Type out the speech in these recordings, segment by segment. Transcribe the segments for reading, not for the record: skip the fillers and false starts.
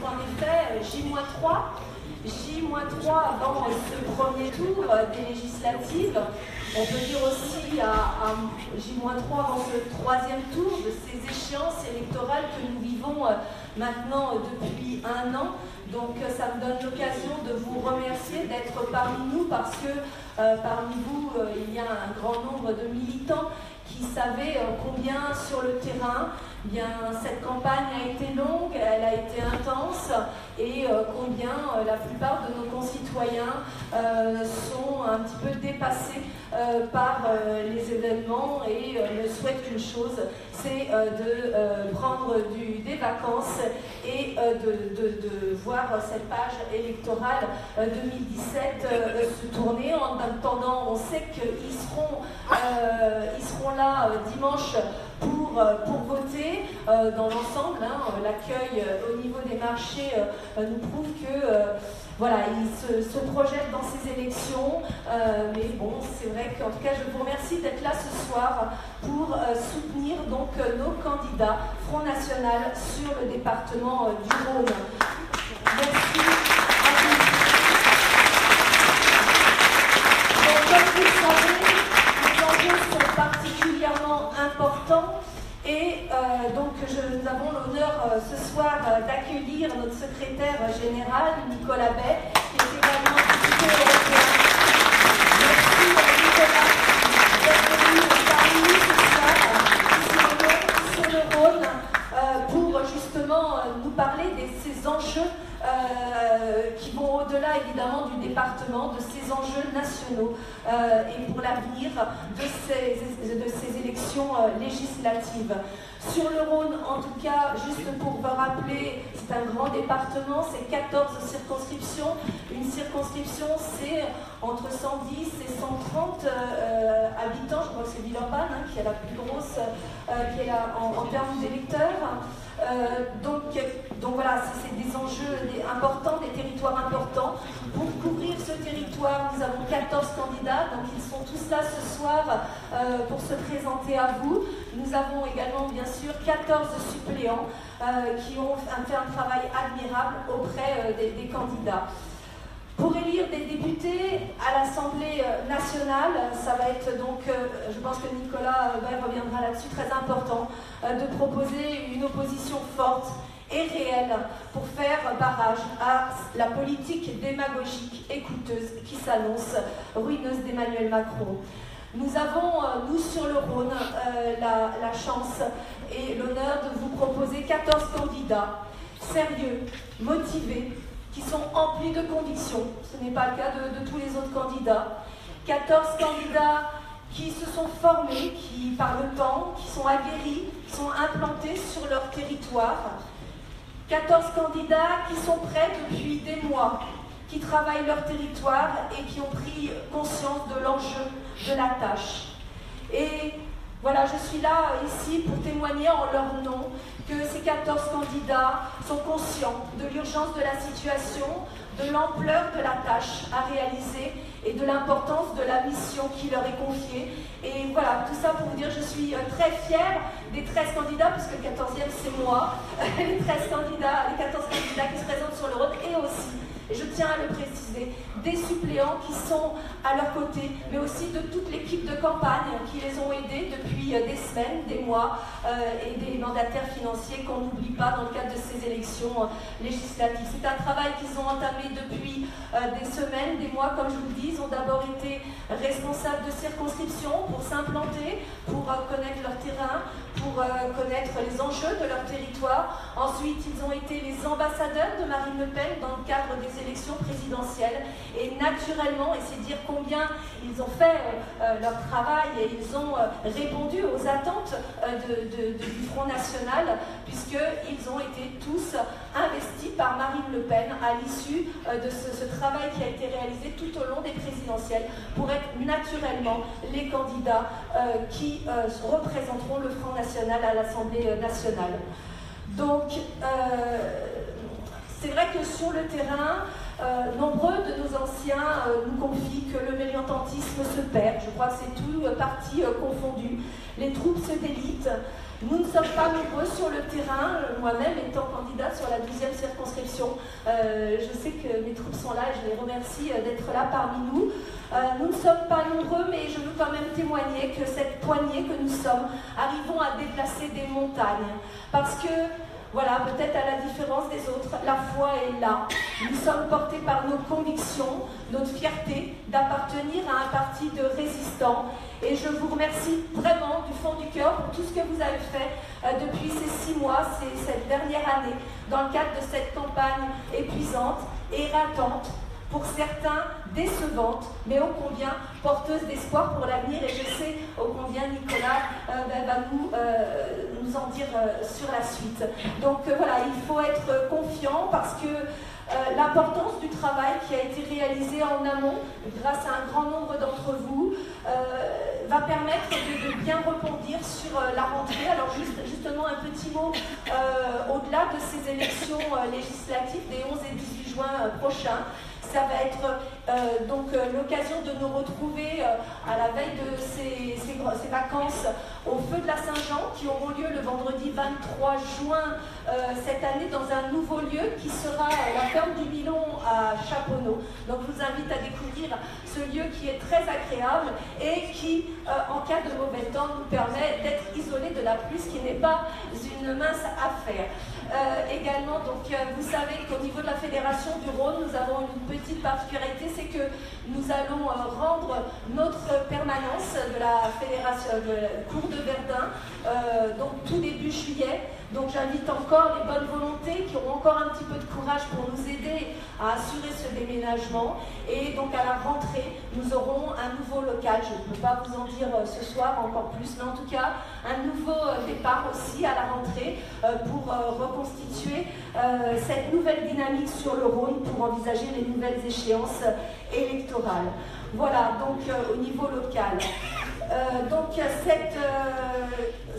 en effet J-3. J-3 avant ce premier tour des législatives. On peut dire aussi à J-3 avant ce troisième tour de ces échéances électorales que nous vivons maintenant depuis un an. Donc ça me donne l'occasion de vous remercier d'être parmi nous parce que parmi vous, il y a un grand nombre de militants qui savaient combien sur le terrain, bien, cette campagne a été longue, elle a été intense et combien la plupart de nos concitoyens sont un petit peu dépassés par les événements et ne souhaitent qu'une chose, c'est de prendre des vacances et de voir cette page électorale 2017 se tourner. En attendant, on sait qu'ils seront là dimanche pour voter dans l'ensemble. L'accueil au niveau des marchés nous prouve que voilà, ils se projettent dans ces élections. Mais bon, c'est vrai qu'en tout cas, je vous remercie d'être là ce soir pour soutenir donc nos candidats Front National sur le département du Rhône. Merci à vous. Donc, comme vous le savez, les enjeux sont particulièrement importants. Et donc nous avons l'honneur ce soir d'accueillir notre secrétaire général, Nicolas Bay, qui est également député européen. Merci Nicolas d'être venu parmi nous ce soir sur le Rhône pour justement nous parler de ces enjeux qui vont au-delà évidemment du département, de ces enjeux nationaux et pour l'avenir de ces élections législatives. Sur le Rhône, en tout cas, juste pour vous rappeler, c'est un grand département, c'est 14 circonscriptions. Une circonscription, c'est entre 110 et 130 habitants. Je crois que c'est Villeurbanne qui est la plus grosse, qui est là en termes d'électeurs. Donc voilà, c'est des enjeux importants, des territoires importants. Pour couvrir ce territoire, nous avons 14 candidats, donc ils sont tous là ce soir pour se présenter à vous. Nous avons également bien sûr 14 suppléants qui ont fait un travail admirable auprès des candidats. Pour élire des députés à l'Assemblée nationale, ça va être donc, je pense que Nicolas reviendra là-dessus, très important, de proposer une opposition forte et réelle pour faire barrage à la politique démagogique et coûteuse qui s'annonce ruineuse d'Emmanuel Macron. Nous avons, nous sur le Rhône, la chance et l'honneur de vous proposer 14 candidats sérieux, motivés, qui sont emplis de convictions. Ce n'est pas le cas de tous les autres candidats. 14 candidats qui se sont formés, qui par le temps, qui sont aguerris, qui sont implantés sur leur territoire. 14 candidats qui sont prêts depuis des mois, qui travaillent leur territoire et qui ont pris conscience de l'enjeu de la tâche. Et voilà, je suis là ici pour témoigner en leur nom que ces 14 candidats sont conscients de l'urgence de la situation, de l'ampleur de la tâche à réaliser et de l'importance de la mission qui leur est confiée. Et voilà, tout ça pour vous dire, je suis très fière des 13 candidats, puisque le 14e c'est moi, les 14 candidats qui se présentent sur le Rhône, et aussi, et je tiens à le préciser, des suppléants qui sont à leur côté, mais aussi de toute l'équipe de campagne qui les ont aidés depuis des semaines, des mois, et des mandataires financiers qu'on n'oublie pas dans le cadre de ces élections législatives. C'est un travail qu'ils ont entamé depuis des semaines, des mois, comme je vous le dis. Ils ont d'abord été responsables de circonscription pour s'implanter, pour connaître leur terrain, pour connaître les enjeux de leur territoire. Ensuite, ils ont été les ambassadeurs de Marine Le Pen dans le cadre des élections présidentielles. Et naturellement, et c'est dire combien ils ont fait leur travail et ils ont répondu aux attentes du Front National, puisqu'ils ont été tous investis par Marine Le Pen à l'issue de ce travail qui a été réalisé tout au long des présidentielles pour être naturellement les candidats qui représenteront le Front National à l'Assemblée nationale. Donc, c'est vrai que sur le terrain, nombreux de nos anciens nous confient que le militantisme se perd. Je crois que c'est tout parti confondu. Les troupes se délitent. Nous ne sommes pas nombreux sur le terrain, moi-même étant candidate sur la 12e circonscription. Je sais que mes troupes sont là et je les remercie d'être là parmi nous. Nous ne sommes pas nombreux, mais je veux quand même témoigner que cette poignée que nous sommes, arrivons à déplacer des montagnes. Parce que, voilà, peut-être à la différence des autres, la foi est là. Nous sommes portés par nos convictions, notre fierté d'appartenir à un parti de résistants. Et je vous remercie vraiment du fond du cœur pour tout ce que vous avez fait depuis ces 6 mois, cette dernière année, dans le cadre de cette campagne épuisante, éreintante, pour certains décevante, mais ô combien porteuse d'espoir pour l'avenir. Et je sais ô combien Nicolas va nous en dire sur la suite. Donc voilà, il faut être confiant parce que l'importance du travail qui a été réalisé en amont, grâce à un grand nombre d'entre vous, va permettre de bien rebondir sur la rentrée. Alors justement un petit mot au-delà de ces élections législatives des 11 et 18 juin prochains. Ça va être donc l'occasion de nous retrouver à la veille de ces vacances au Feu de la Saint-Jean qui auront lieu le vendredi 23 juin cette année dans un nouveau lieu qui sera la ferme du Milon à Chaponneau. Donc je vous invite à découvrir ce lieu qui est très agréable et qui, en cas de mauvais temps, nous permet d'être isolés de la pluie, ce qui n'est pas une mince affaire. Également, donc, vous savez qu'au niveau de la Fédération du Rhône, nous avons une petite particularité, c'est que nous allons rendre notre permanence de la Fédération de Cours de Verdun, donc tout début juillet. Donc j'invite encore les bonnes volontés qui auront encore un petit peu de courage pour nous aider à assurer ce déménagement. Et donc à la rentrée, nous aurons un nouveau local. Je ne peux pas vous en dire ce soir encore plus, mais en tout cas, un nouveau départ aussi à la rentrée pour reconstituer cette nouvelle dynamique sur le Rhône pour envisager les nouvelles échéances électorales. Voilà, donc au niveau local. Donc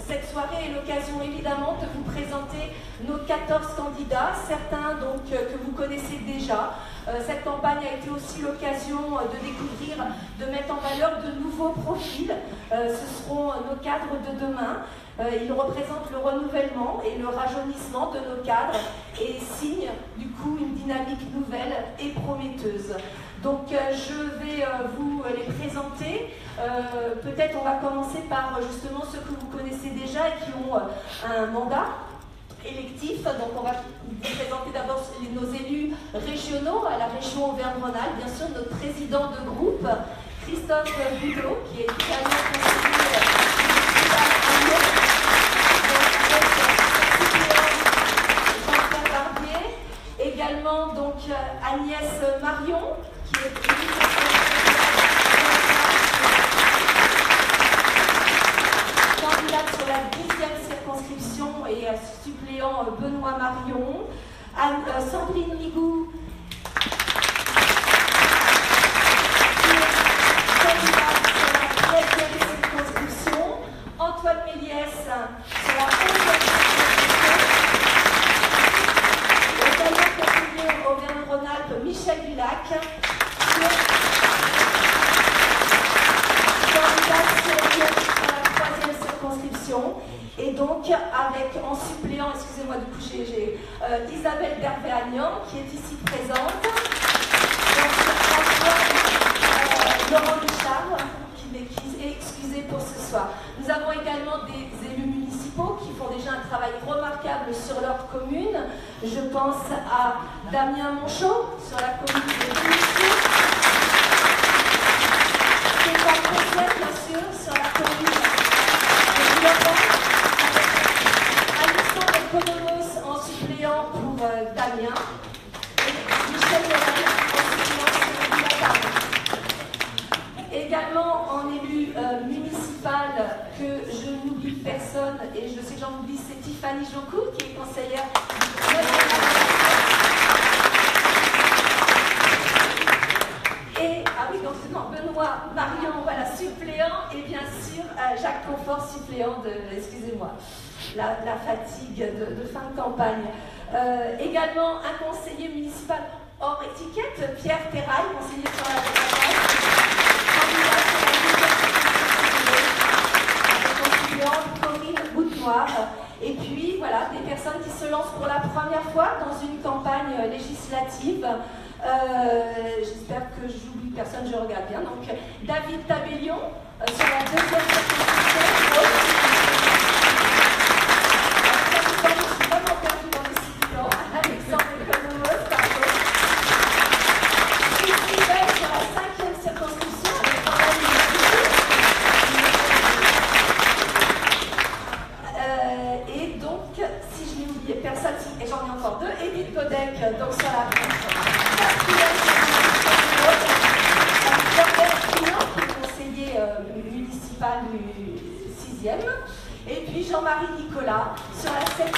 cette soirée est l'occasion évidemment de vous présenter nos 14 candidats, certains donc que vous connaissez déjà. Cette campagne a été aussi l'occasion de découvrir, de mettre en valeur de nouveaux profils. Ce seront nos cadres de demain. Ils représentent le renouvellement et le rajeunissement de nos cadres et signent du coup une dynamique nouvelle et prometteuse. Donc je vais vous les présenter. Peut-être on va commencer par justement ceux que vous connaissez déjà et qui ont un mandat électif. Donc on va vous présenter d'abord nos élus régionaux à la région Auvergne-Rhône-Alpes. Bien sûr, notre président de groupe, Christophe Boudot, qui est également conseiller Jean-Pierre Barbier. Également donc Agnès Marion, qui est candidate sur la 10e circonscription et suppléant Benoît Marion. Sandrine Migou, qui est candidate sur la 13e circonscription. Antoine Méliès sur la 11e circonscription. Également conseiller Auvergne-Rhône-Alpes, Michel Dulac, candidate sur la 3e circonscription. Et donc, avec en suppléant, excusez-moi du coup, j'ai Isabelle Bervé-Agnan, qui est ici présente. Donc, Laurent Richard, qui est excusé pour ce soir. Nous avons également des élus municipaux qui font déjà un travail remarquable sur leur commune. Je pense à Damien Monchot, sur la commune de Vinissieux. Stéphane Concept, bien sûr, sur la commune de Villeurbanne. Alexandre Konomos en suppléant pour Damien. Et Michel Morel en suppléant sur Villeurbanne. Également en élu municipal, que je n'oublie personne, et je sais que j'en oublie, c'est Tiffany Jocou, qui est conseillère et Benoît Marion, voilà, suppléant, et bien sûr Jacques Confort, suppléant de, excusez-moi, la fatigue de fin de campagne. Également un conseiller municipal hors étiquette, Pierre Terrail, conseiller sur la constituante, Corinne Boutenoir. Et puis voilà, des personnes qui se lancent pour la première fois dans une campagne législative. J'espère que j'oublie personne, je regarde bien. Donc David Tabellion sur la deuxième circonscription. Je suis vraiment perdue dans les citants. Alexandre Economos, pardon. Ici, sur la cinquième circonscription avec Madame et donc, si je n'ai oublié personne, et j'en ai encore deux, Edith Godec, donc sur la conseiller municipal du 6e, et puis Jean-Marie Nicolas sur la 7e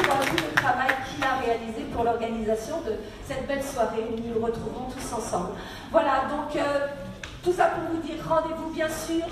pour tout le travail qu'il a réalisé pour l'organisation de cette belle soirée où nous nous retrouvons tous ensemble. Voilà, donc tout ça pour vous dire, rendez-vous bien sûr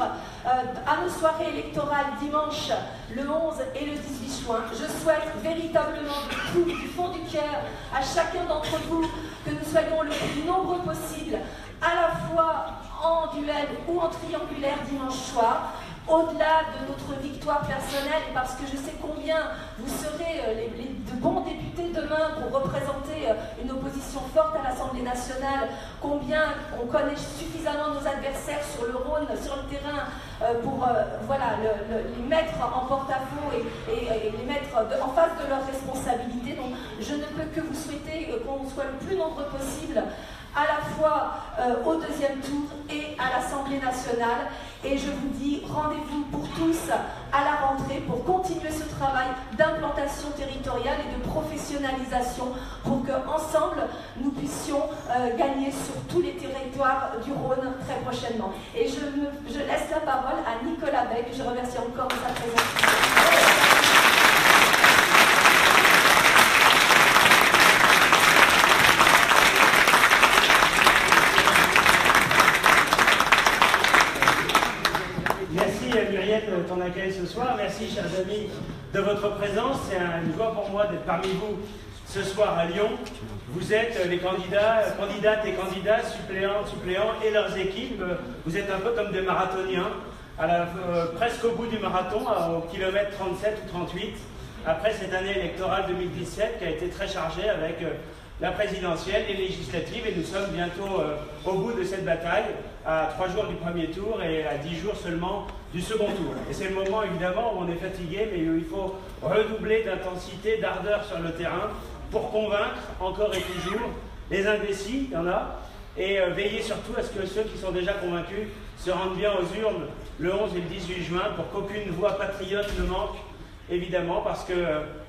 à nos soirées électorales dimanche le 11 et le 18 juin. Je souhaite véritablement du fond du cœur à chacun d'entre vous que nous soyons le plus nombreux possible, à la fois en duel ou en triangulaire dimanche soir, au-delà de notre victoire personnelle, parce que je sais combien vous serez de bons députés demain pour représenter une opposition forte à l'Assemblée nationale, combien on connaît suffisamment nos adversaires sur le Rhône, sur le terrain, pour voilà, les mettre en porte-à-faux et les mettre en face de leurs responsabilités. Donc je ne peux que vous souhaiter qu'on soit le plus nombreux possible, à la fois au deuxième tour et à l'Assemblée nationale. Et je vous dis rendez-vous pour tous à la rentrée pour continuer ce travail d'implantation territoriale et de professionnalisation pour qu'ensemble nous puissions gagner sur tous les territoires du Rhône très prochainement. Et je laisse la parole à Nicolas Beck, je remercie encore de sa présence. De ton accueil ce soir. Merci, chers amis, de votre présence. C'est une joie pour moi d'être parmi vous ce soir à Lyon. Vous êtes les candidates et candidats, suppléants et leurs équipes. Vous êtes un peu comme des marathoniens, presque au bout du marathon, au kilomètre 37 ou 38, après cette année électorale 2017 qui a été très chargée avec la présidentielle, les législatives, et nous sommes bientôt au bout de cette bataille, à 3 jours du premier tour et à 10 jours seulement du second tour. Et c'est le moment évidemment où on est fatigué, mais où il faut redoubler d'intensité, d'ardeur sur le terrain pour convaincre encore et toujours les indécis, il y en a, et veiller surtout à ce que ceux qui sont déjà convaincus se rendent bien aux urnes le 11 et le 18 juin pour qu'aucune voix patriote ne manque, évidemment, parce que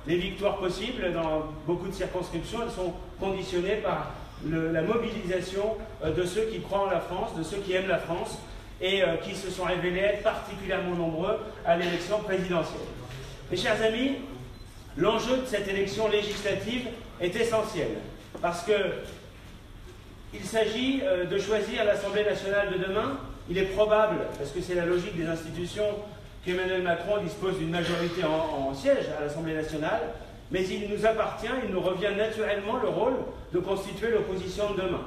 les victoires possibles dans beaucoup de circonscriptions, elles sont conditionnées par la mobilisation de ceux qui croient en la France, de ceux qui aiment la France et qui se sont révélés être particulièrement nombreux à l'élection présidentielle. Mes chers amis, l'enjeu de cette élection législative est essentiel parce qu'il s'agit de choisir l'Assemblée nationale de demain. Il est probable, parce que c'est la logique des institutions, qu'Emmanuel Macron dispose d'une majorité en siège à l'Assemblée nationale, mais il nous appartient, il nous revient naturellement le rôle de constituer l'opposition de demain.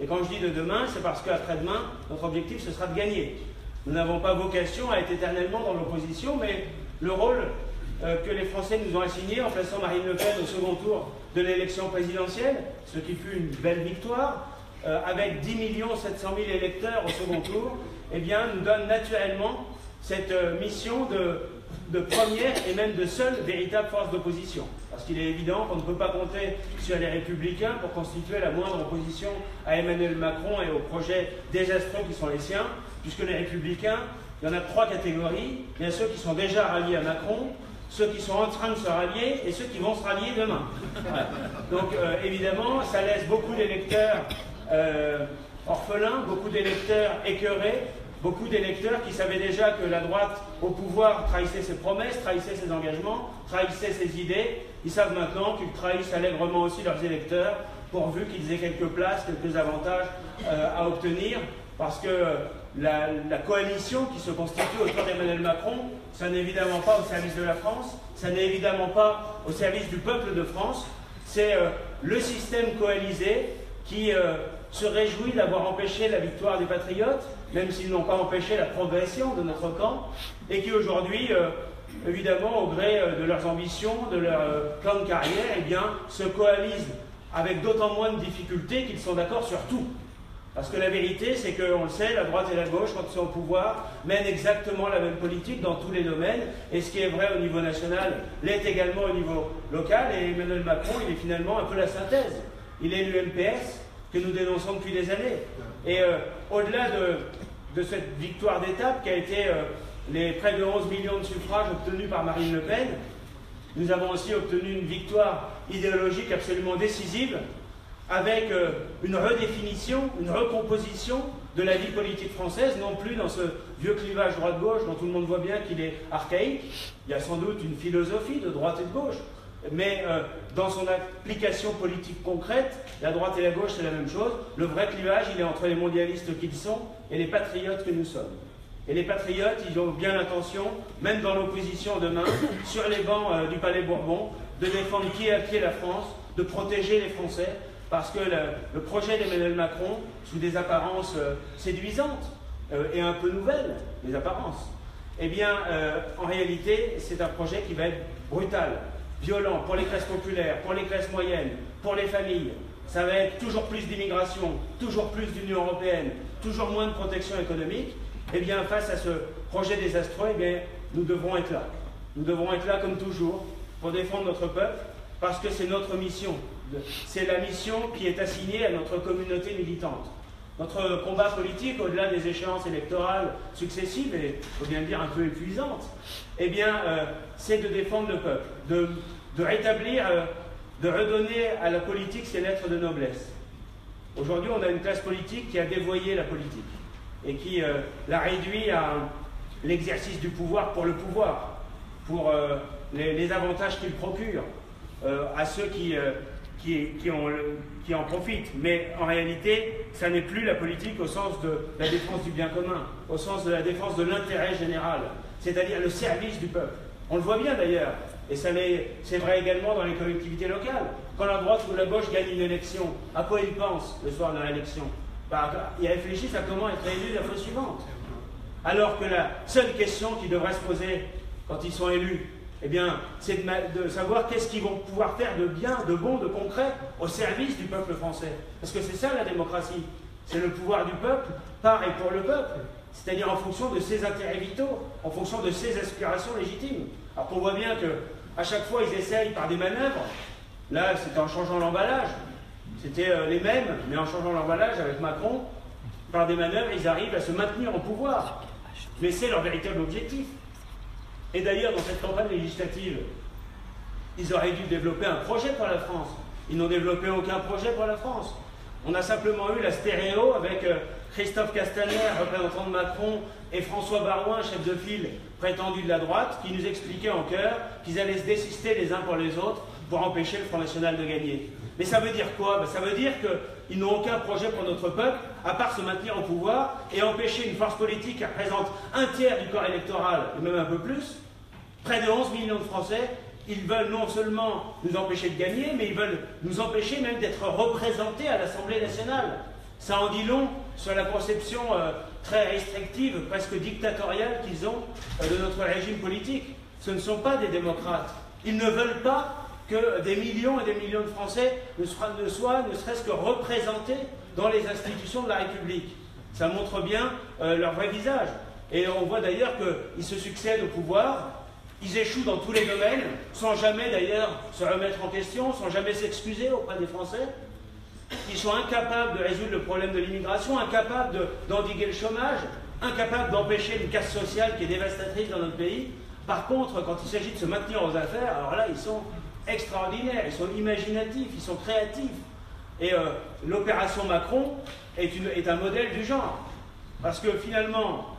Et quand je dis de demain, c'est parce qu'après-demain, notre objectif, ce sera de gagner. Nous n'avons pas vocation à être éternellement dans l'opposition, mais le rôle que les Français nous ont assigné en plaçant Marine Le Pen au second tour de l'élection présidentielle, ce qui fut une belle victoire, avec 10 700 000 électeurs au second tour, eh bien, nous donne naturellement cette mission de première et même de seule véritable force d'opposition. Parce qu'il est évident qu'on ne peut pas compter sur les Républicains pour constituer la moindre opposition à Emmanuel Macron et aux projets désastreux qui sont les siens, puisque les Républicains, il y en a 3 catégories. Il y a ceux qui sont déjà ralliés à Macron, ceux qui sont en train de se rallier et ceux qui vont se rallier demain. Voilà. Donc évidemment, ça laisse beaucoup d'électeurs orphelins, beaucoup d'électeurs écœurés, beaucoup d'électeurs qui savaient déjà que la droite au pouvoir trahissait ses promesses, trahissait ses engagements, trahissait ses idées. Ils savent maintenant qu'ils trahissent allègrement aussi leurs électeurs, pourvu qu'ils aient quelques places, quelques avantages à obtenir, parce que la coalition qui se constitue autour d'Emmanuel Macron, ça n'est évidemment pas au service de la France, ça n'est évidemment pas au service du peuple de France, c'est le système coalisé qui se réjouit d'avoir empêché la victoire des patriotes, même s'ils n'ont pas empêché la progression de notre camp, et qui aujourd'hui, évidemment, au gré de leurs ambitions, de leur plan de carrière, eh bien, se coalisent avec d'autant moins de difficultés qu'ils sont d'accord sur tout. Parce que la vérité, c'est qu'on le sait, la droite et la gauche, quand ils sont au pouvoir, mènent exactement la même politique dans tous les domaines. Et ce qui est vrai au niveau national l'est également au niveau local. Et Emmanuel Macron, il est finalement un peu la synthèse. Il est l'UMPS que nous dénonçons depuis des années. Et au-delà de cette victoire d'étape qui a été les près de 11 millions de suffrages obtenus par Marine Le Pen, nous avons aussi obtenu une victoire idéologique absolument décisive, avec une redéfinition, une recomposition de la vie politique française, non plus dans ce vieux clivage droite-gauche dont tout le monde voit bien qu'il est archaïque. Il y a sans doute une philosophie de droite et de gauche, mais dans son application politique concrète, la droite et la gauche c'est la même chose. Le vrai clivage, il est entre les mondialistes qu'ils sont et les patriotes que nous sommes. Et les patriotes, ils ont bien l'intention, même dans l'opposition demain, sur les bancs du Palais Bourbon, de défendre pied à pied la France, de protéger les Français, parce que le projet d'Emmanuel Macron, sous des apparences séduisantes et un peu nouvelles, les apparences, eh bien, en réalité, c'est un projet qui va être brutal, violent pour les classes populaires, pour les classes moyennes, pour les familles. Ça va être toujours plus d'immigration, toujours plus d'Union européenne, toujours moins de protection économique. Eh bien, face à ce projet désastreux, eh bien, nous devrons être là. Nous devrons être là comme toujours pour défendre notre peuple, parce que c'est notre mission. C'est la mission qui est assignée à notre communauté militante. Notre combat politique, au-delà des échéances électorales successives, et il faut bien le dire un peu épuisantes, eh bien, c'est de défendre le peuple, de rétablir, de redonner à la politique ses lettres de noblesse. Aujourd'hui, on a une classe politique qui a dévoyé la politique et qui l'a réduit à l'exercice du pouvoir, pour les avantages qu'il procure à ceux qui en profitent. Mais en réalité, ça n'est plus la politique au sens de la défense du bien commun, au sens de la défense de l'intérêt général, c'est-à-dire le service du peuple. On le voit bien d'ailleurs, et c'est vrai également dans les collectivités locales. Quand la droite ou la gauche gagne une élection, à quoi ils pensent le soir de l'élection? Ils réfléchissent à comment être élus la fois suivante. Alors que la seule question qui devrait se poser quand ils sont élus, eh bien, c'est de savoir qu'est-ce qu'ils vont pouvoir faire de bien, de bon, de concret au service du peuple français. Parce que c'est ça la démocratie. C'est le pouvoir du peuple par et pour le peuple. C'est-à-dire en fonction de ses intérêts vitaux, en fonction de ses aspirations légitimes. Alors qu'on voit bien qu'à chaque fois, ils essayent par des manœuvres. Là, c'était en changeant l'emballage. C'était les mêmes, mais en changeant l'emballage avec Macron, par des manœuvres, ils arrivent à se maintenir au pouvoir. Mais c'est leur véritable objectif. Et d'ailleurs, dans cette campagne législative, ils auraient dû développer un projet pour la France. Ils n'ont développé aucun projet pour la France. On a simplement eu la stéréo avec Christophe Castaner, représentant de Macron, et François Baroin, chef de file prétendu de la droite, qui nous expliquaient en chœur qu'ils allaient se désister les uns pour les autres pour empêcher le Front National de gagner. Mais ça veut dire quoi? Ça veut dire qu'ils n'ont aucun projet pour notre peuple, à part se maintenir au pouvoir et empêcher une force politique qui représente un tiers du corps électoral, et même un peu plus, près de 11 millions de Français. Ils veulent non seulement nous empêcher de gagner, mais ils veulent nous empêcher même d'être représentés à l'Assemblée nationale. Ça en dit long sur la conception très restrictive, presque dictatoriale qu'ils ont de notre régime politique. Ce ne sont pas des démocrates. Ils ne veulent pas que des millions et des millions de Français ne soient ne serait-ce que représentés dans les institutions de la République. Ça montre bien leur vrai visage. Et on voit d'ailleurs qu'ils se succèdent au pouvoir. Ils échouent dans tous les domaines, sans jamais d'ailleurs se remettre en question, sans jamais s'excuser auprès des Français. Ils sont incapables de résoudre le problème de l'immigration, incapables d'endiguer le chômage, incapables d'empêcher une casse sociale qui est dévastatrice dans notre pays. Par contre, quand il s'agit de se maintenir aux affaires, alors là, ils sont extraordinaires, ils sont imaginatifs, ils sont créatifs. Et l'opération Macron est un modèle du genre. Parce que finalement,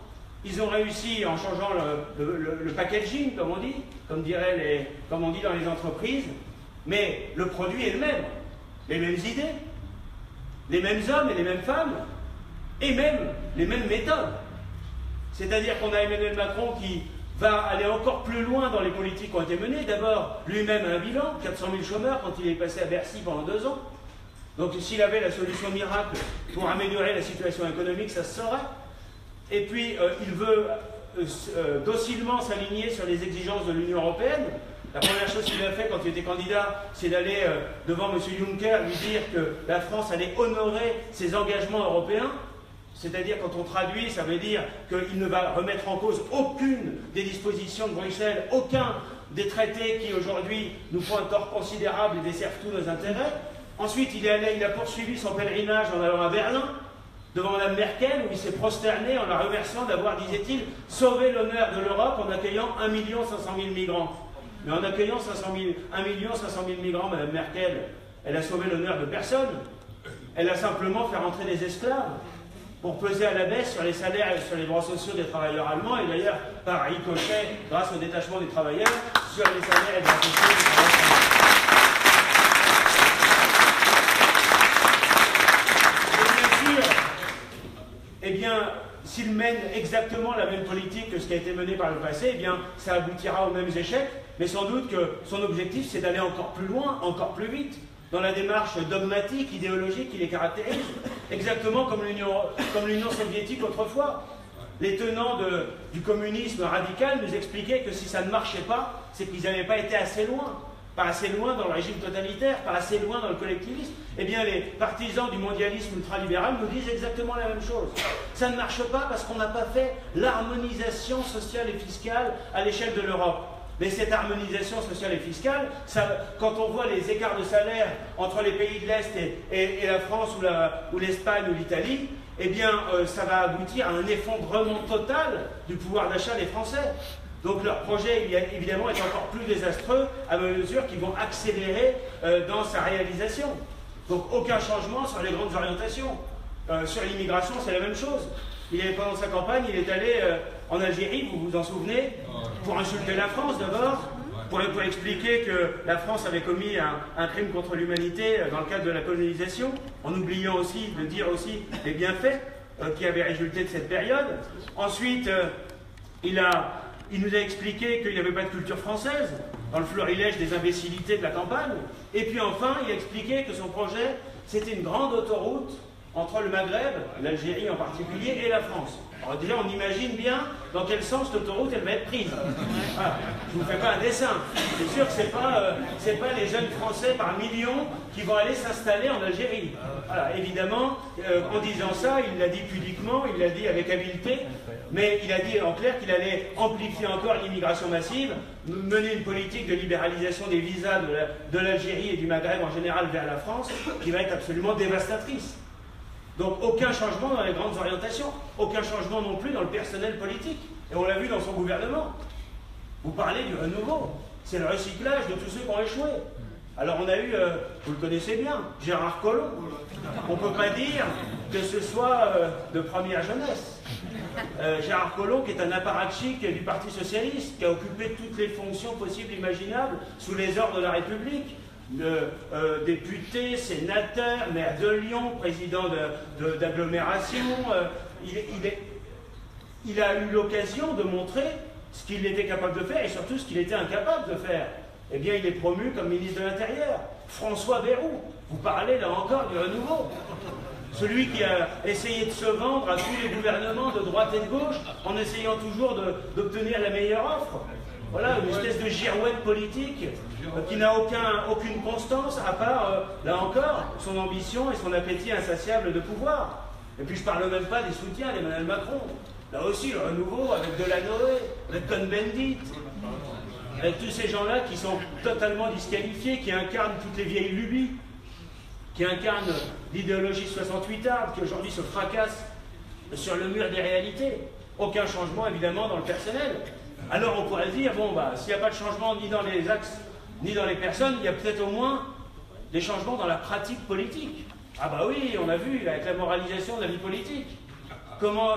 ils ont réussi en changeant le packaging, comme on dit, comme on dit dans les entreprises, mais le produit est le même. Les mêmes idées, les mêmes hommes et les mêmes femmes, et même les mêmes méthodes. C'est-à-dire qu'on a Emmanuel Macron qui va aller encore plus loin dans les politiques qui ont été menées. D'abord, lui-même a un bilan, 400 000 chômeurs quand il est passé à Bercy pendant 2 ans. Donc s'il avait la solution miracle pour améliorer la situation économique, ça se saurait. Et puis, il veut docilement s'aligner sur les exigences de l'Union européenne. La première chose qu'il a fait quand il était candidat, c'est d'aller devant M. Juncker lui dire que la France allait honorer ses engagements européens. C'est-à-dire, quand on traduit, ça veut dire qu'il ne va remettre en cause aucune des dispositions de Bruxelles, aucun des traités qui aujourd'hui nous font un tort considérable et desservent tous nos intérêts. Ensuite, il a poursuivi son pèlerinage en allant à Berlin, devant Mme Merkel, où il s'est prosterné en la remerciant d'avoir, disait-il, sauvé l'honneur de l'Europe en accueillant 1 500 000 migrants. Mais en accueillant 1 500 000 migrants, Mme Merkel, elle a sauvé l'honneur de personne. Elle a simplement fait rentrer des esclaves pour peser à la baisse sur les salaires et sur les droits sociaux des travailleurs allemands, et d'ailleurs, par ricochet, grâce au détachement des travailleurs, sur les salaires et les droits sociaux des travailleurs allemands. Eh bien, s'il mène exactement la même politique que ce qui a été mené par le passé, eh bien, ça aboutira aux mêmes échecs, mais sans doute que son objectif, c'est d'aller encore plus loin, encore plus vite, dans la démarche dogmatique, idéologique qui les caractérise, exactement comme l'Union soviétique autrefois. Les tenants du communisme radical nous expliquaient que si ça ne marchait pas, c'est qu'ils n'avaient pas été assez loin. Pas assez loin dans le régime totalitaire, pas assez loin dans le collectivisme. Eh bien, les partisans du mondialisme ultralibéral nous disent exactement la même chose. Ça ne marche pas parce qu'on n'a pas fait l'harmonisation sociale et fiscale à l'échelle de l'Europe. Mais cette harmonisation sociale et fiscale, quand on voit les écarts de salaire entre les pays de l'Est et la France ou l'Espagne ou l'Italie, eh bien, ça va aboutir à un effondrement total du pouvoir d'achat des Français. Donc leur projet, évidemment, est encore plus désastreux à mesure qu'ils vont accélérer dans sa réalisation. Donc aucun changement sur les grandes orientations. Sur l'immigration, c'est la même chose. Pendant sa campagne, il est allé en Algérie, vous vous en souvenez, pour insulter la France d'abord, pour expliquer que la France avait commis un crime contre l'humanité dans le cadre de la colonisation, en oubliant aussi de dire aussi les bienfaits qui avaient résulté de cette période. Ensuite, il nous a expliqué qu'il n'y avait pas de culture française, dans le florilège des imbécilités de la campagne. Et puis enfin, il a expliqué que son projet, c'était une grande autoroute entre le Maghreb, l'Algérie en particulier, et la France. Alors déjà, on imagine bien dans quel sens l'autoroute, elle va être prise. Voilà. Je ne vous fais pas un dessin. C'est sûr que ce n'est pas les jeunes Français par millions qui vont aller s'installer en Algérie. Voilà. Évidemment, en disant ça, il l'a dit pudiquement, il l'a dit avec habileté, mais il a dit en clair qu'il allait amplifier encore l'immigration massive, mener une politique de libéralisation des visas de l'Algérie et du Maghreb en général vers la France, qui va être absolument dévastatrice. Donc aucun changement dans les grandes orientations, aucun changement non plus dans le personnel politique. Et on l'a vu dans son gouvernement. Vous parlez du renouveau, c'est le recyclage de tous ceux qui ont échoué. Alors on a eu, vous le connaissez bien, Gérard Collomb. On ne peut pas dire que ce soit de première jeunesse. Gérard Collomb, qui est un apparatchik du Parti Socialiste, qui a occupé toutes les fonctions possibles et imaginables sous les ordres de la République. Député, sénateur, maire de Lyon, président d'agglomération, il a eu l'occasion de montrer ce qu'il était capable de faire et surtout ce qu'il était incapable de faire. Eh bien, il est promu comme ministre de l'Intérieur. François Bayrou, vous parlez là encore du renouveau. Celui qui a essayé de se vendre à tous les gouvernements de droite et de gauche en essayant toujours d'obtenir la meilleure offre. Voilà, une espèce de girouette politique qui n'a aucune constance, à part, là encore, son ambition et son appétit insatiable de pouvoir. Et puis je ne parle même pas des soutiens d'Emmanuel Macron. Là aussi, le renouveau avec Delanoë, avec Cohn-Bendit, avec tous ces gens-là qui sont totalement disqualifiés, qui incarnent toutes les vieilles lubies, qui incarnent l'idéologie 68arde, qui aujourd'hui se fracasse sur le mur des réalités. Aucun changement, évidemment, dans le personnel. Alors on pourrait dire, bon, bah, s'il n'y a pas de changement ni dans les axes, ni dans les personnes, il y a peut-être au moins des changements dans la pratique politique. Ah bah oui, on a vu, avec la moralisation de la vie politique. Comment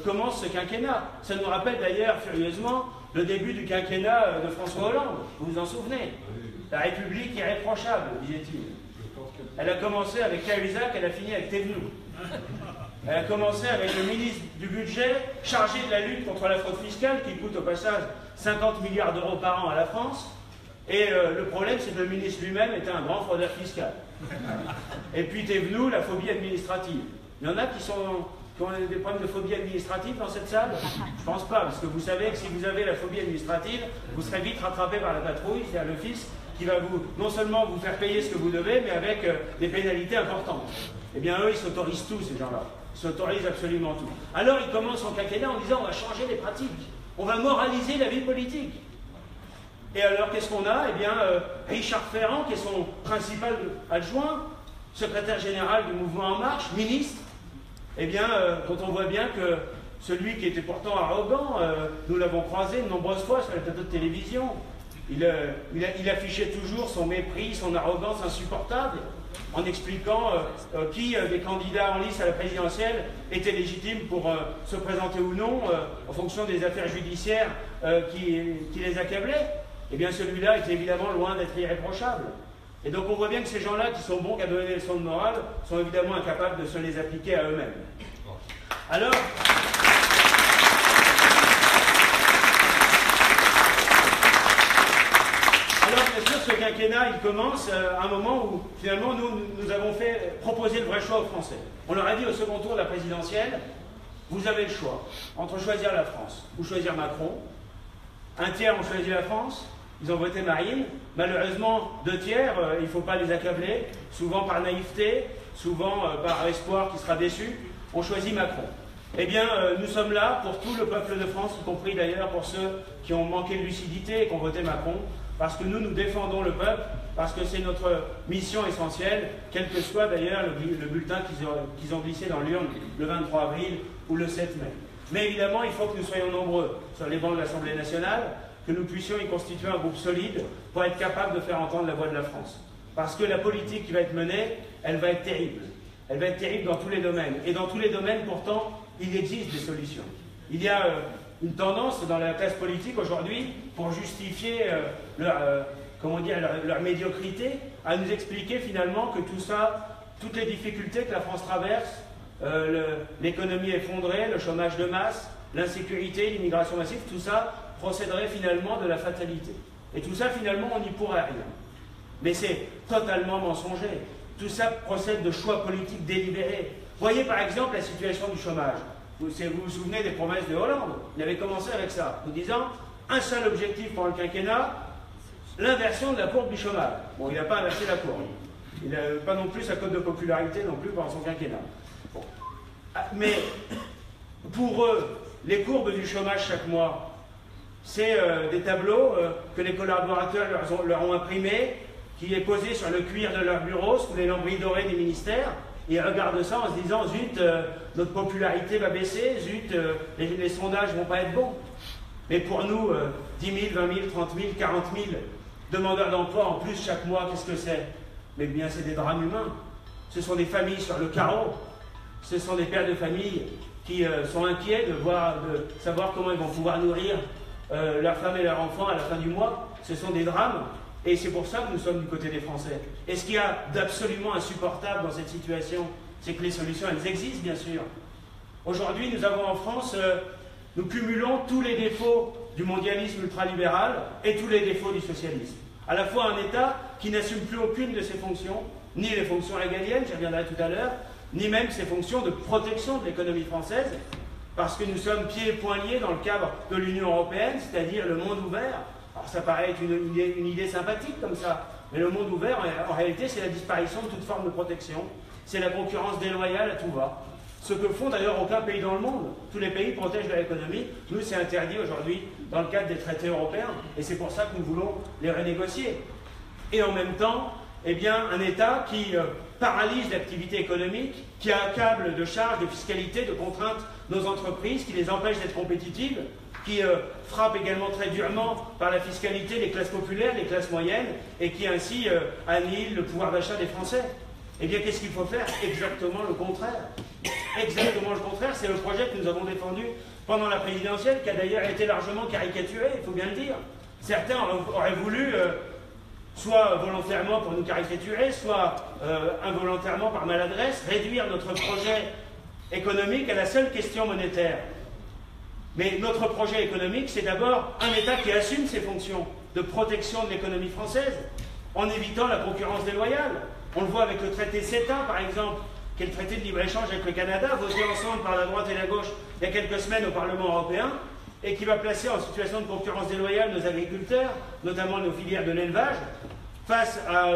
commence ce quinquennat? Ça nous rappelle d'ailleurs, furieusement, le début du quinquennat de François Hollande. Vous vous en souvenez? La République irréprochable, disait-il. Elle a commencé avec Cahuzac, elle a fini avec Thévenoud. Elle a commencé avec le ministre du budget chargé de la lutte contre la fraude fiscale qui coûte au passage 50 milliards d'euros par an à la France. Et le problème, c'est que le ministre lui-même était un grand fraudeur fiscal. Et puis t'es venu la phobie administrative. Il y en a qui ont des problèmes de phobie administrative dans cette salle? Je pense pas, parce que vous savez que si vous avez la phobie administrative, vous serez vite rattrapé par la patrouille, c'est-à-dire le fisc, qui va non seulement vous faire payer ce que vous devez, mais avec des pénalités importantes. Eh bien eux, ils s'autorisent tout, ces gens-là. Ils s'autorisent absolument tout. Alors ils commencent son quinquennat en disant on va changer les pratiques, on va moraliser la vie politique. Et alors qu'est-ce qu'on a? Eh bien Richard Ferrand, qui est son principal adjoint, secrétaire général du mouvement En Marche, ministre, eh bien quand on voit bien que celui qui était pourtant arrogant, nous l'avons croisé de nombreuses fois sur les plateaux de télévision, il affichait toujours son mépris, son arrogance insupportable, en expliquant qui des candidats en lice à la présidentielle étaient légitimes pour se présenter ou non en fonction des affaires judiciaires qui les accablaient. Eh bien celui-là était évidemment loin d'être irréprochable. Et donc on voit bien que ces gens-là qui sont bons qu'à donner des leçons de morale sont évidemment incapables de se les appliquer à eux-mêmes. Alors bien sûr, ce quinquennat, il commence à un moment où, finalement, nous avons proposé le vrai choix aux Français. On leur a dit au second tour de la présidentielle, vous avez le choix entre choisir la France ou choisir Macron. Un tiers ont choisi la France, ils ont voté Marine. Malheureusement, 2 tiers, il ne faut pas les accabler, souvent par naïveté, souvent par espoir qui sera déçu, ont choisi Macron. Eh bien, nous sommes là pour tout le peuple de France, y compris d'ailleurs pour ceux qui ont manqué de lucidité et qui ont voté Macron, parce que nous défendons le peuple, parce que c'est notre mission essentielle, quel que soit d'ailleurs le bulletin qu'ils ont glissé dans l'urne le 23 avril ou le 7 mai. Mais évidemment, il faut que nous soyons nombreux sur les bancs de l'Assemblée nationale, que nous puissions y constituer un groupe solide pour être capable de faire entendre la voix de la France. Parce que la politique qui va être menée, elle va être terrible. Elle va être terrible dans tous les domaines. Et dans tous les domaines, pourtant, il existe des solutions. Il y a une tendance dans la classe politique aujourd'hui, pour justifier leur médiocrité, à nous expliquer finalement que tout ça, toutes les difficultés que la France traverse, l'économie effondrée, le chômage de masse, l'insécurité, l'immigration massive, tout ça procéderait finalement de la fatalité. Et tout ça, finalement, on n'y pourrait rien. Mais c'est totalement mensonger. Tout ça procède de choix politiques délibérés. Voyez par exemple la situation du chômage. Vous vous souvenez des promesses de Hollande? Il avait commencé avec ça, en disant un seul objectif pour le quinquennat, l'inversion de la courbe du chômage. Bon, il n'a pas inversé la courbe. Il n'a pas non plus sa cote de popularité non plus pendant son quinquennat. Bon. Mais pour eux, les courbes du chômage chaque mois, c'est des tableaux que les collaborateurs leur ont imprimés, qui est posé sur le cuir de leur bureau, sous les lambris dorés des ministères. Et ils regardent ça en se disant, zut, notre popularité va baisser, zut, les sondages ne vont pas être bons. Mais pour nous, 10 000, 20 000, 30 000, 40 000 demandeurs d'emploi en plus chaque mois, qu'est-ce que c'est? Mais bien, c'est des drames humains. Ce sont des familles sur le carreau. Ce sont des pères de famille qui sont inquiets de savoir comment ils vont pouvoir nourrir leurs femmes et leurs enfants à la fin du mois. Ce sont des drames. Et c'est pour ça que nous sommes du côté des Français. Et ce qu'il y a d'absolument insupportable dans cette situation, c'est que les solutions, elles existent, bien sûr. Aujourd'hui, nous avons en France, nous cumulons tous les défauts du mondialisme ultralibéral et tous les défauts du socialisme. À la fois un État qui n'assume plus aucune de ses fonctions, ni les fonctions régaliennes, j'y reviendrai tout à l'heure, ni même ses fonctions de protection de l'économie française, parce que nous sommes pieds et poings liés dans le cadre de l'Union européenne, c'est-à-dire le monde ouvert. Alors ça paraît être une idée sympathique comme ça, mais le monde ouvert, en réalité, c'est la disparition de toute forme de protection, c'est la concurrence déloyale à tout va. Ce que font d'ailleurs aucun pays dans le monde. Tous les pays protègent leur économie. Nous, c'est interdit aujourd'hui dans le cadre des traités européens, et c'est pour ça que nous voulons les renégocier. Et en même temps, eh bien, un État qui paralyse l'activité économique, qui accable de charges, de fiscalité, de contraintes nos entreprises, qui les empêche d'être compétitives, qui frappe également très durement par la fiscalité les classes populaires, les classes moyennes, et qui ainsi annihile le pouvoir d'achat des Français. Eh bien, qu'est-ce qu'il faut faire? Exactement le contraire. Exactement le contraire, c'est le projet que nous avons défendu pendant la présidentielle, qui a d'ailleurs été largement caricaturé, il faut bien le dire. Certains auraient voulu, soit volontairement pour nous caricaturer, soit involontairement par maladresse, réduire notre projet économique à la seule question monétaire. Mais notre projet économique, c'est d'abord un État qui assume ses fonctions de protection de l'économie française, en évitant la concurrence déloyale. On le voit avec le traité CETA, par exemple, qui est le traité de libre-échange avec le Canada, voté ensemble par la droite et la gauche il y a quelques semaines au Parlement européen, et qui va placer en situation de concurrence déloyale nos agriculteurs, notamment nos filières de l'élevage, face à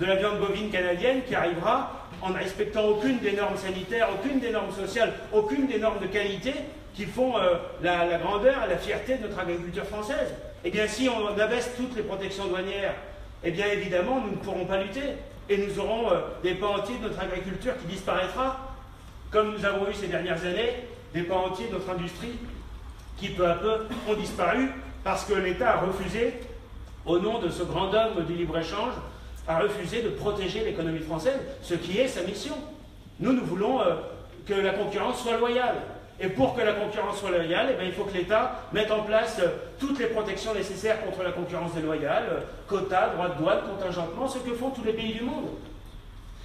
de la viande bovine canadienne qui arrivera en ne respectant aucune des normes sanitaires, aucune des normes sociales, aucune des normes de qualité qui font la grandeur et la fierté de notre agriculture française. Eh bien, si on abaisse toutes les protections douanières, eh bien, évidemment, nous ne pourrons pas lutter. Et nous aurons des pans entiers de notre agriculture qui disparaîtra, comme nous avons eu ces dernières années, des pans entiers de notre industrie qui, peu à peu, ont disparu parce que l'État a refusé, au nom de ce grand dogme du libre-échange, a refusé de protéger l'économie française, ce qui est sa mission. Nous voulons que la concurrence soit loyale. Et pour que la concurrence soit loyale, eh bien, il faut que l'État mette en place toutes les protections nécessaires contre la concurrence déloyale, quotas, droits de douane, contingentement, ce que font tous les pays du monde.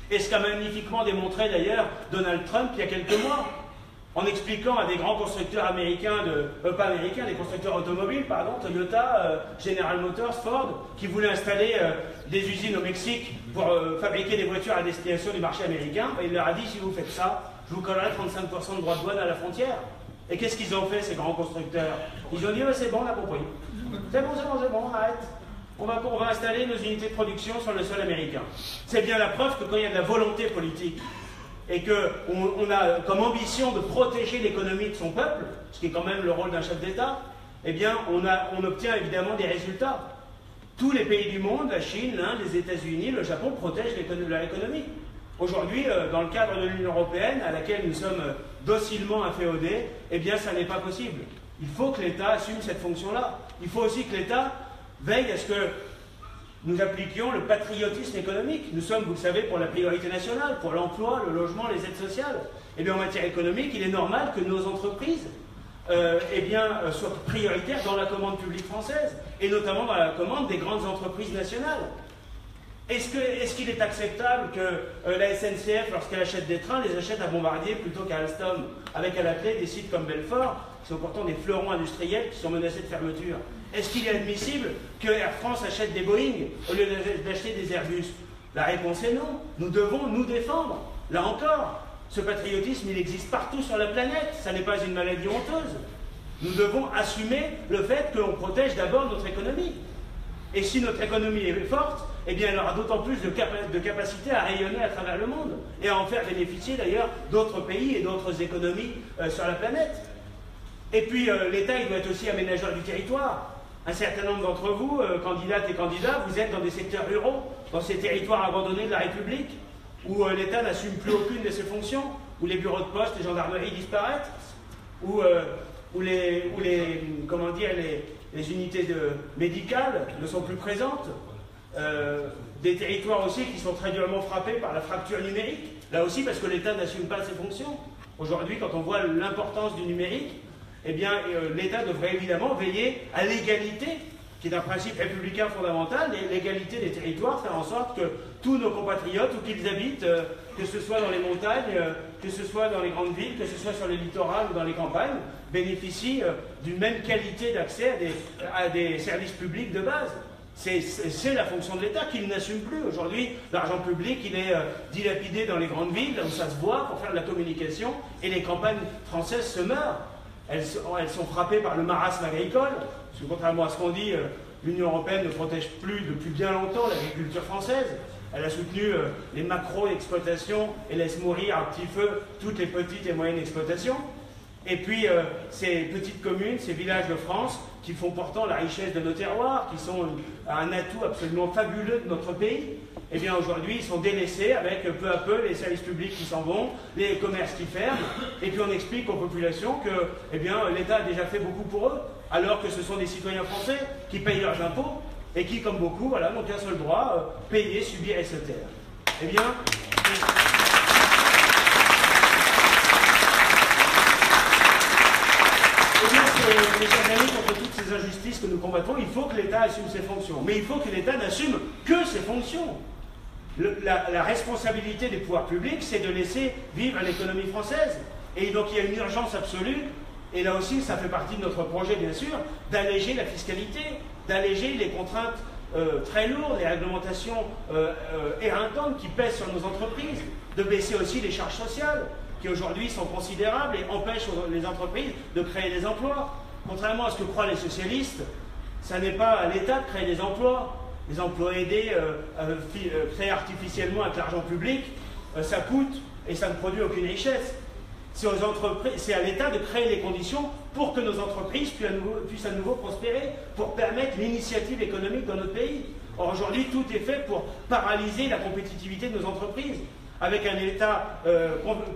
Et ce qu'a magnifiquement démontré d'ailleurs Donald Trump il y a quelques mois, en expliquant à des grands constructeurs américains, pas américains, des constructeurs automobiles, pardon, Toyota, General Motors, Ford, qui voulaient installer des usines au Mexique pour fabriquer des voitures à destination du marché américain. Il leur a dit, si vous faites ça, je vous collerai 35% de droits de douane à la frontière. Et qu'est-ce qu'ils ont fait, ces grands constructeurs? Ils ont dit, oh, c'est bon, on a compris. C'est bon, arrête. On va installer nos unités de production sur le sol américain. C'est bien la preuve que quand il y a de la volonté politique, et qu'on a comme ambition de protéger l'économie de son peuple, ce qui est quand même le rôle d'un chef d'État, eh bien, on obtient évidemment des résultats. Tous les pays du monde, la Chine, l'Inde, les États-Unis, le Japon, protègent leur économie. Aujourd'hui, dans le cadre de l'Union européenne, à laquelle nous sommes docilement inféodés, eh bien, ça n'est pas possible. Il faut que l'État assume cette fonction-là. Il faut aussi que l'État veille à ce que nous appliquions le patriotisme économique. Nous sommes, vous le savez, pour la priorité nationale, pour l'emploi, le logement, les aides sociales. Eh bien, en matière économique, il est normal que nos entreprises soient prioritaires dans la commande publique française, et notamment dans la commande des grandes entreprises nationales. Est-ce qu'il est acceptable que la SNCF, lorsqu'elle achète des trains, les achète à Bombardier plutôt qu'à Alstom, avec à la clé des sites comme Belfort, qui sont pourtant des fleurons industriels qui sont menacés de fermeture? Est-ce qu'il est admissible que Air France achète des Boeing au lieu d'acheter des Airbus? La réponse est non. Nous devons nous défendre. Là encore, ce patriotisme, il existe partout sur la planète. Ça n'est pas une maladie honteuse. Nous devons assumer le fait que l'on protège d'abord notre économie. Et si notre économie est forte, eh bien elle aura d'autant plus de capacité à rayonner à travers le monde et à en faire bénéficier d'ailleurs d'autres pays et d'autres économies sur la planète. Et puis l'État, il doit être aussi aménageur du territoire. Un certain nombre d'entre vous, candidates et candidats, vous êtes dans des secteurs ruraux, dans ces territoires abandonnés de la République, où l'État n'assume plus aucune de ses fonctions, où les bureaux de poste, les gendarmeries disparaissent, où les unités médicales ne sont plus présentes, des territoires aussi qui sont très durement frappés par la fracture numérique, là aussi parce que l'État n'assume pas ses fonctions. Aujourd'hui, quand on voit l'importance du numérique, eh bien, l'État devrait évidemment veiller à l'égalité, qui est un principe républicain fondamental, l'égalité des territoires, faire en sorte que tous nos compatriotes, où qu'ils habitent, que ce soit dans les montagnes, que ce soit dans les grandes villes, que ce soit sur les littorales ou dans les campagnes, bénéficient d'une même qualité d'accès à des services publics de base. C'est la fonction de l'État qu'il n'assume plus. Aujourd'hui, l'argent public, il est dilapidé dans les grandes villes, là où ça se voit, pour faire de la communication, et les campagnes françaises se meurent. Elles sont frappées par le marasme agricole, parce que contrairement à ce qu'on dit, l'Union européenne ne protège plus depuis bien longtemps l'agriculture française. Elle a soutenu les macro-exploitations et laisse mourir à petit feu toutes les petites et moyennes exploitations. Et puis, ces petites communes, ces villages de France, qui font pourtant la richesse de nos terroirs, qui sont un atout absolument fabuleux de notre pays, eh bien aujourd'hui, ils sont délaissés avec peu à peu les services publics qui s'en vont, les commerces qui ferment, et puis on explique aux populations que eh bien, l'État a déjà fait beaucoup pour eux, alors que ce sont des citoyens français qui payent leurs impôts, et qui, comme beaucoup, voilà, n'ont qu'un seul droit, payer, subir et se taire. Eh bien, mes chers amis, contre toutes ces injustices que nous combattons, il faut que l'État assume ses fonctions. Mais il faut que l'État n'assume que ses fonctions. La responsabilité des pouvoirs publics, c'est de laisser vivre l'économie française. Et donc il y a une urgence absolue, et là aussi ça fait partie de notre projet bien sûr, d'alléger la fiscalité, d'alléger les contraintes très lourdes, les réglementations éreintantes qui pèsent sur nos entreprises, de baisser aussi les charges sociales, qui aujourd'hui sont considérables et empêchent les entreprises de créer des emplois. Contrairement à ce que croient les socialistes, ça n'est pas à l'État de créer des emplois aidés, créés artificiellement avec l'argent public, ça coûte et ça ne produit aucune richesse. C'est à l'État de créer les conditions pour que nos entreprises puissent à nouveau prospérer, pour permettre l'initiative économique dans notre pays. Or aujourd'hui, tout est fait pour paralyser la compétitivité de nos entreprises, avec un État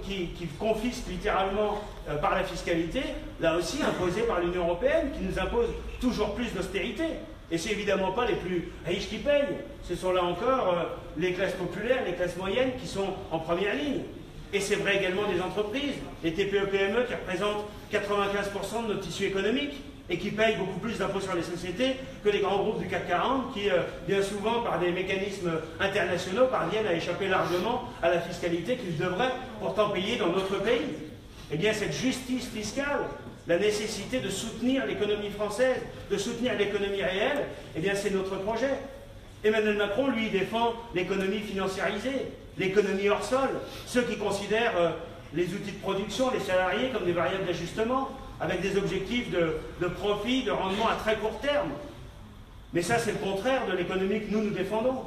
qui confisque littéralement par la fiscalité, là aussi imposée par l'Union européenne, qui nous impose toujours plus d'austérité. Et ce n'est évidemment pas les plus riches qui payent, ce sont là encore les classes populaires, les classes moyennes qui sont en première ligne. Et c'est vrai également des entreprises, les TPE-PME qui représentent 95% de notre tissu économique et qui payent beaucoup plus d'impôts sur les sociétés que les grands groupes du CAC 40 qui, bien souvent, par des mécanismes internationaux, parviennent à échapper largement à la fiscalité qu'ils devraient pourtant payer dans notre pays. Eh bien, cette justice fiscale, la nécessité de soutenir l'économie française, de soutenir l'économie réelle, eh bien, c'est notre projet. Emmanuel Macron, lui, défend l'économie financiarisée, l'économie hors sol, ceux qui considèrent les outils de production, les salariés comme des variables d'ajustement, avec des objectifs de profit, de rendement à très court terme. Mais ça, c'est le contraire de l'économie que nous défendons.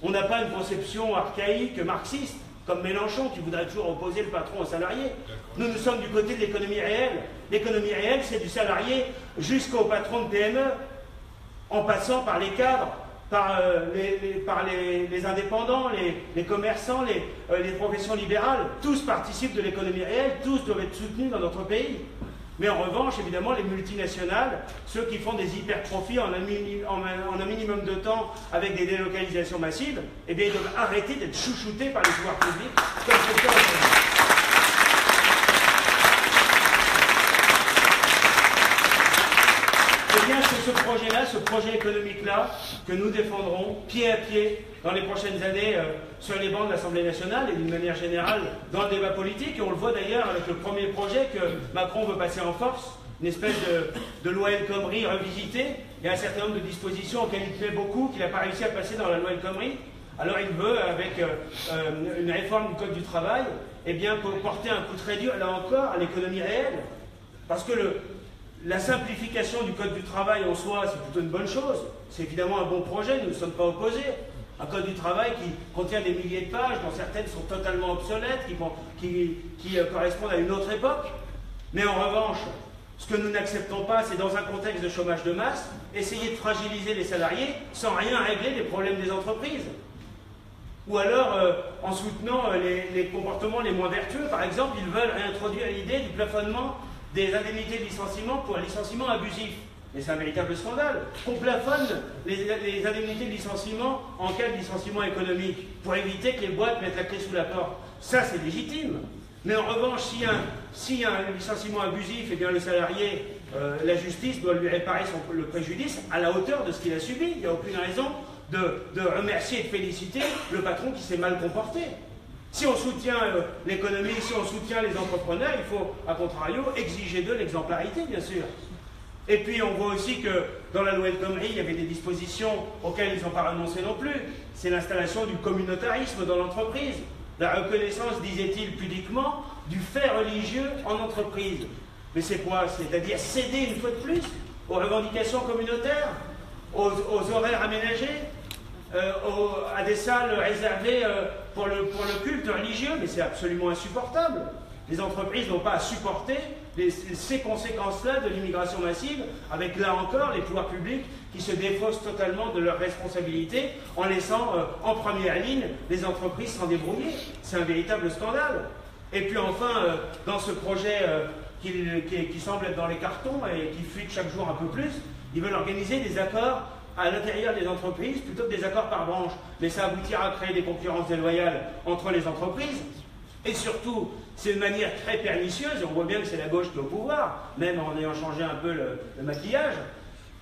On n'a pas une conception archaïque, marxiste, comme Mélenchon, qui voudrait toujours opposer le patron au salarié. Nous sommes du côté de l'économie réelle. L'économie réelle, c'est du salarié jusqu'au patron de PME, en passant par les cadres, par les indépendants, les commerçants, les professions libérales. Tous participent de l'économie réelle, tous doivent être soutenus dans notre pays. Mais en revanche, évidemment, les multinationales, ceux qui font des hyper-profits en un minimum de temps avec des délocalisations massives, eh bien, ils doivent arrêter d'être chouchoutés par les pouvoirs publics, comme c'est le cas aujourd'hui. Eh bien, c'est ce projet-là, ce projet économique-là, que nous défendrons pied à pied dans les prochaines années sur les bancs de l'Assemblée nationale et d'une manière générale dans le débat politique. Et on le voit d'ailleurs avec le premier projet que Macron veut passer en force, une espèce de loi El Khomri revisitée. Il y a un certain nombre de dispositions auxquelles il plaît beaucoup, qu'il n'a pas réussi à passer dans la loi El Khomri. Alors il veut, avec une réforme du Code du travail, eh bien, porter un coup très dur, là encore, à l'économie réelle. Parce que la simplification du Code du travail en soi, c'est plutôt une bonne chose. C'est évidemment un bon projet, nous ne sommes pas opposés. Un Code du travail qui contient des milliers de pages, dont certaines sont totalement obsolètes, qui correspondent à une autre époque. Mais en revanche, ce que nous n'acceptons pas, c'est dans un contexte de chômage de masse, essayer de fragiliser les salariés sans rien régler les problèmes des entreprises. Ou alors, en soutenant les comportements les moins vertueux, par exemple, ils veulent réintroduire l'idée du plafonnement des indemnités de licenciement pour un licenciement abusif. Et c'est un véritable scandale. On plafonne les indemnités de licenciement en cas de licenciement économique pour éviter que les boîtes mettent la clé sous la porte. Ça, c'est légitime. Mais en revanche, s'il y a un licenciement abusif, eh bien le salarié, la justice doit lui réparer le préjudice à la hauteur de ce qu'il a subi. Il n'y a aucune raison de remercier et de féliciter le patron qui s'est mal comporté. Si on soutient l'économie, si on soutient les entrepreneurs, il faut, à contrario, exiger d'eux l'exemplarité, bien sûr. Et puis, on voit aussi que dans la loi El Khomri, il y avait des dispositions auxquelles ils n'ont pas renoncé non plus. C'est l'installation du communautarisme dans l'entreprise. La reconnaissance, disait-il pudiquement, du fait religieux en entreprise. Mais c'est quoi? C'est-à-dire céder une fois de plus aux revendications communautaires, aux horaires aménagés, à des salles réservées pour le culte religieux, mais c'est absolument insupportable. Les entreprises n'ont pas à supporter ces conséquences-là de l'immigration massive, avec là encore les pouvoirs publics qui se défaussent totalement de leurs responsabilités en laissant en première ligne les entreprises s'en débrouiller. C'est un véritable scandale. Et puis enfin, dans ce projet qui semble être dans les cartons et qui fuite chaque jour un peu plus, ils veulent organiser des accords à l'intérieur des entreprises plutôt que des accords par branche. Mais ça aboutira à créer des concurrences déloyales entre les entreprises. Et surtout, c'est une manière très pernicieuse, et on voit bien que c'est la gauche qui est au pouvoir, même en ayant changé un peu le maquillage.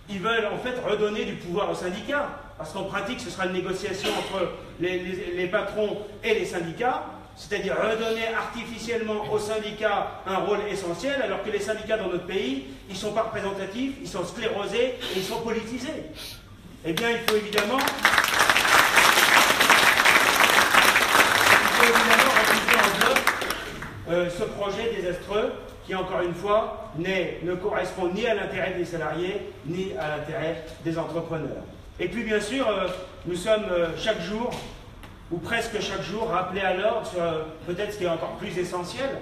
Ils veulent en fait redonner du pouvoir aux syndicats, parce qu'en pratique, ce sera une négociation entre les patrons et les syndicats, c'est-à-dire redonner artificiellement aux syndicats un rôle essentiel, alors que les syndicats dans notre pays, ils ne sont pas représentatifs, ils sont sclérosés et ils sont politisés. Eh bien, il faut évidemment repousser en bloc ce projet désastreux qui, encore une fois, ne correspond ni à l'intérêt des salariés, ni à l'intérêt des entrepreneurs. Et puis, bien sûr, nous sommes chaque jour, ou presque chaque jour, rappelés à l'ordre sur peut-être ce qui est encore plus essentiel,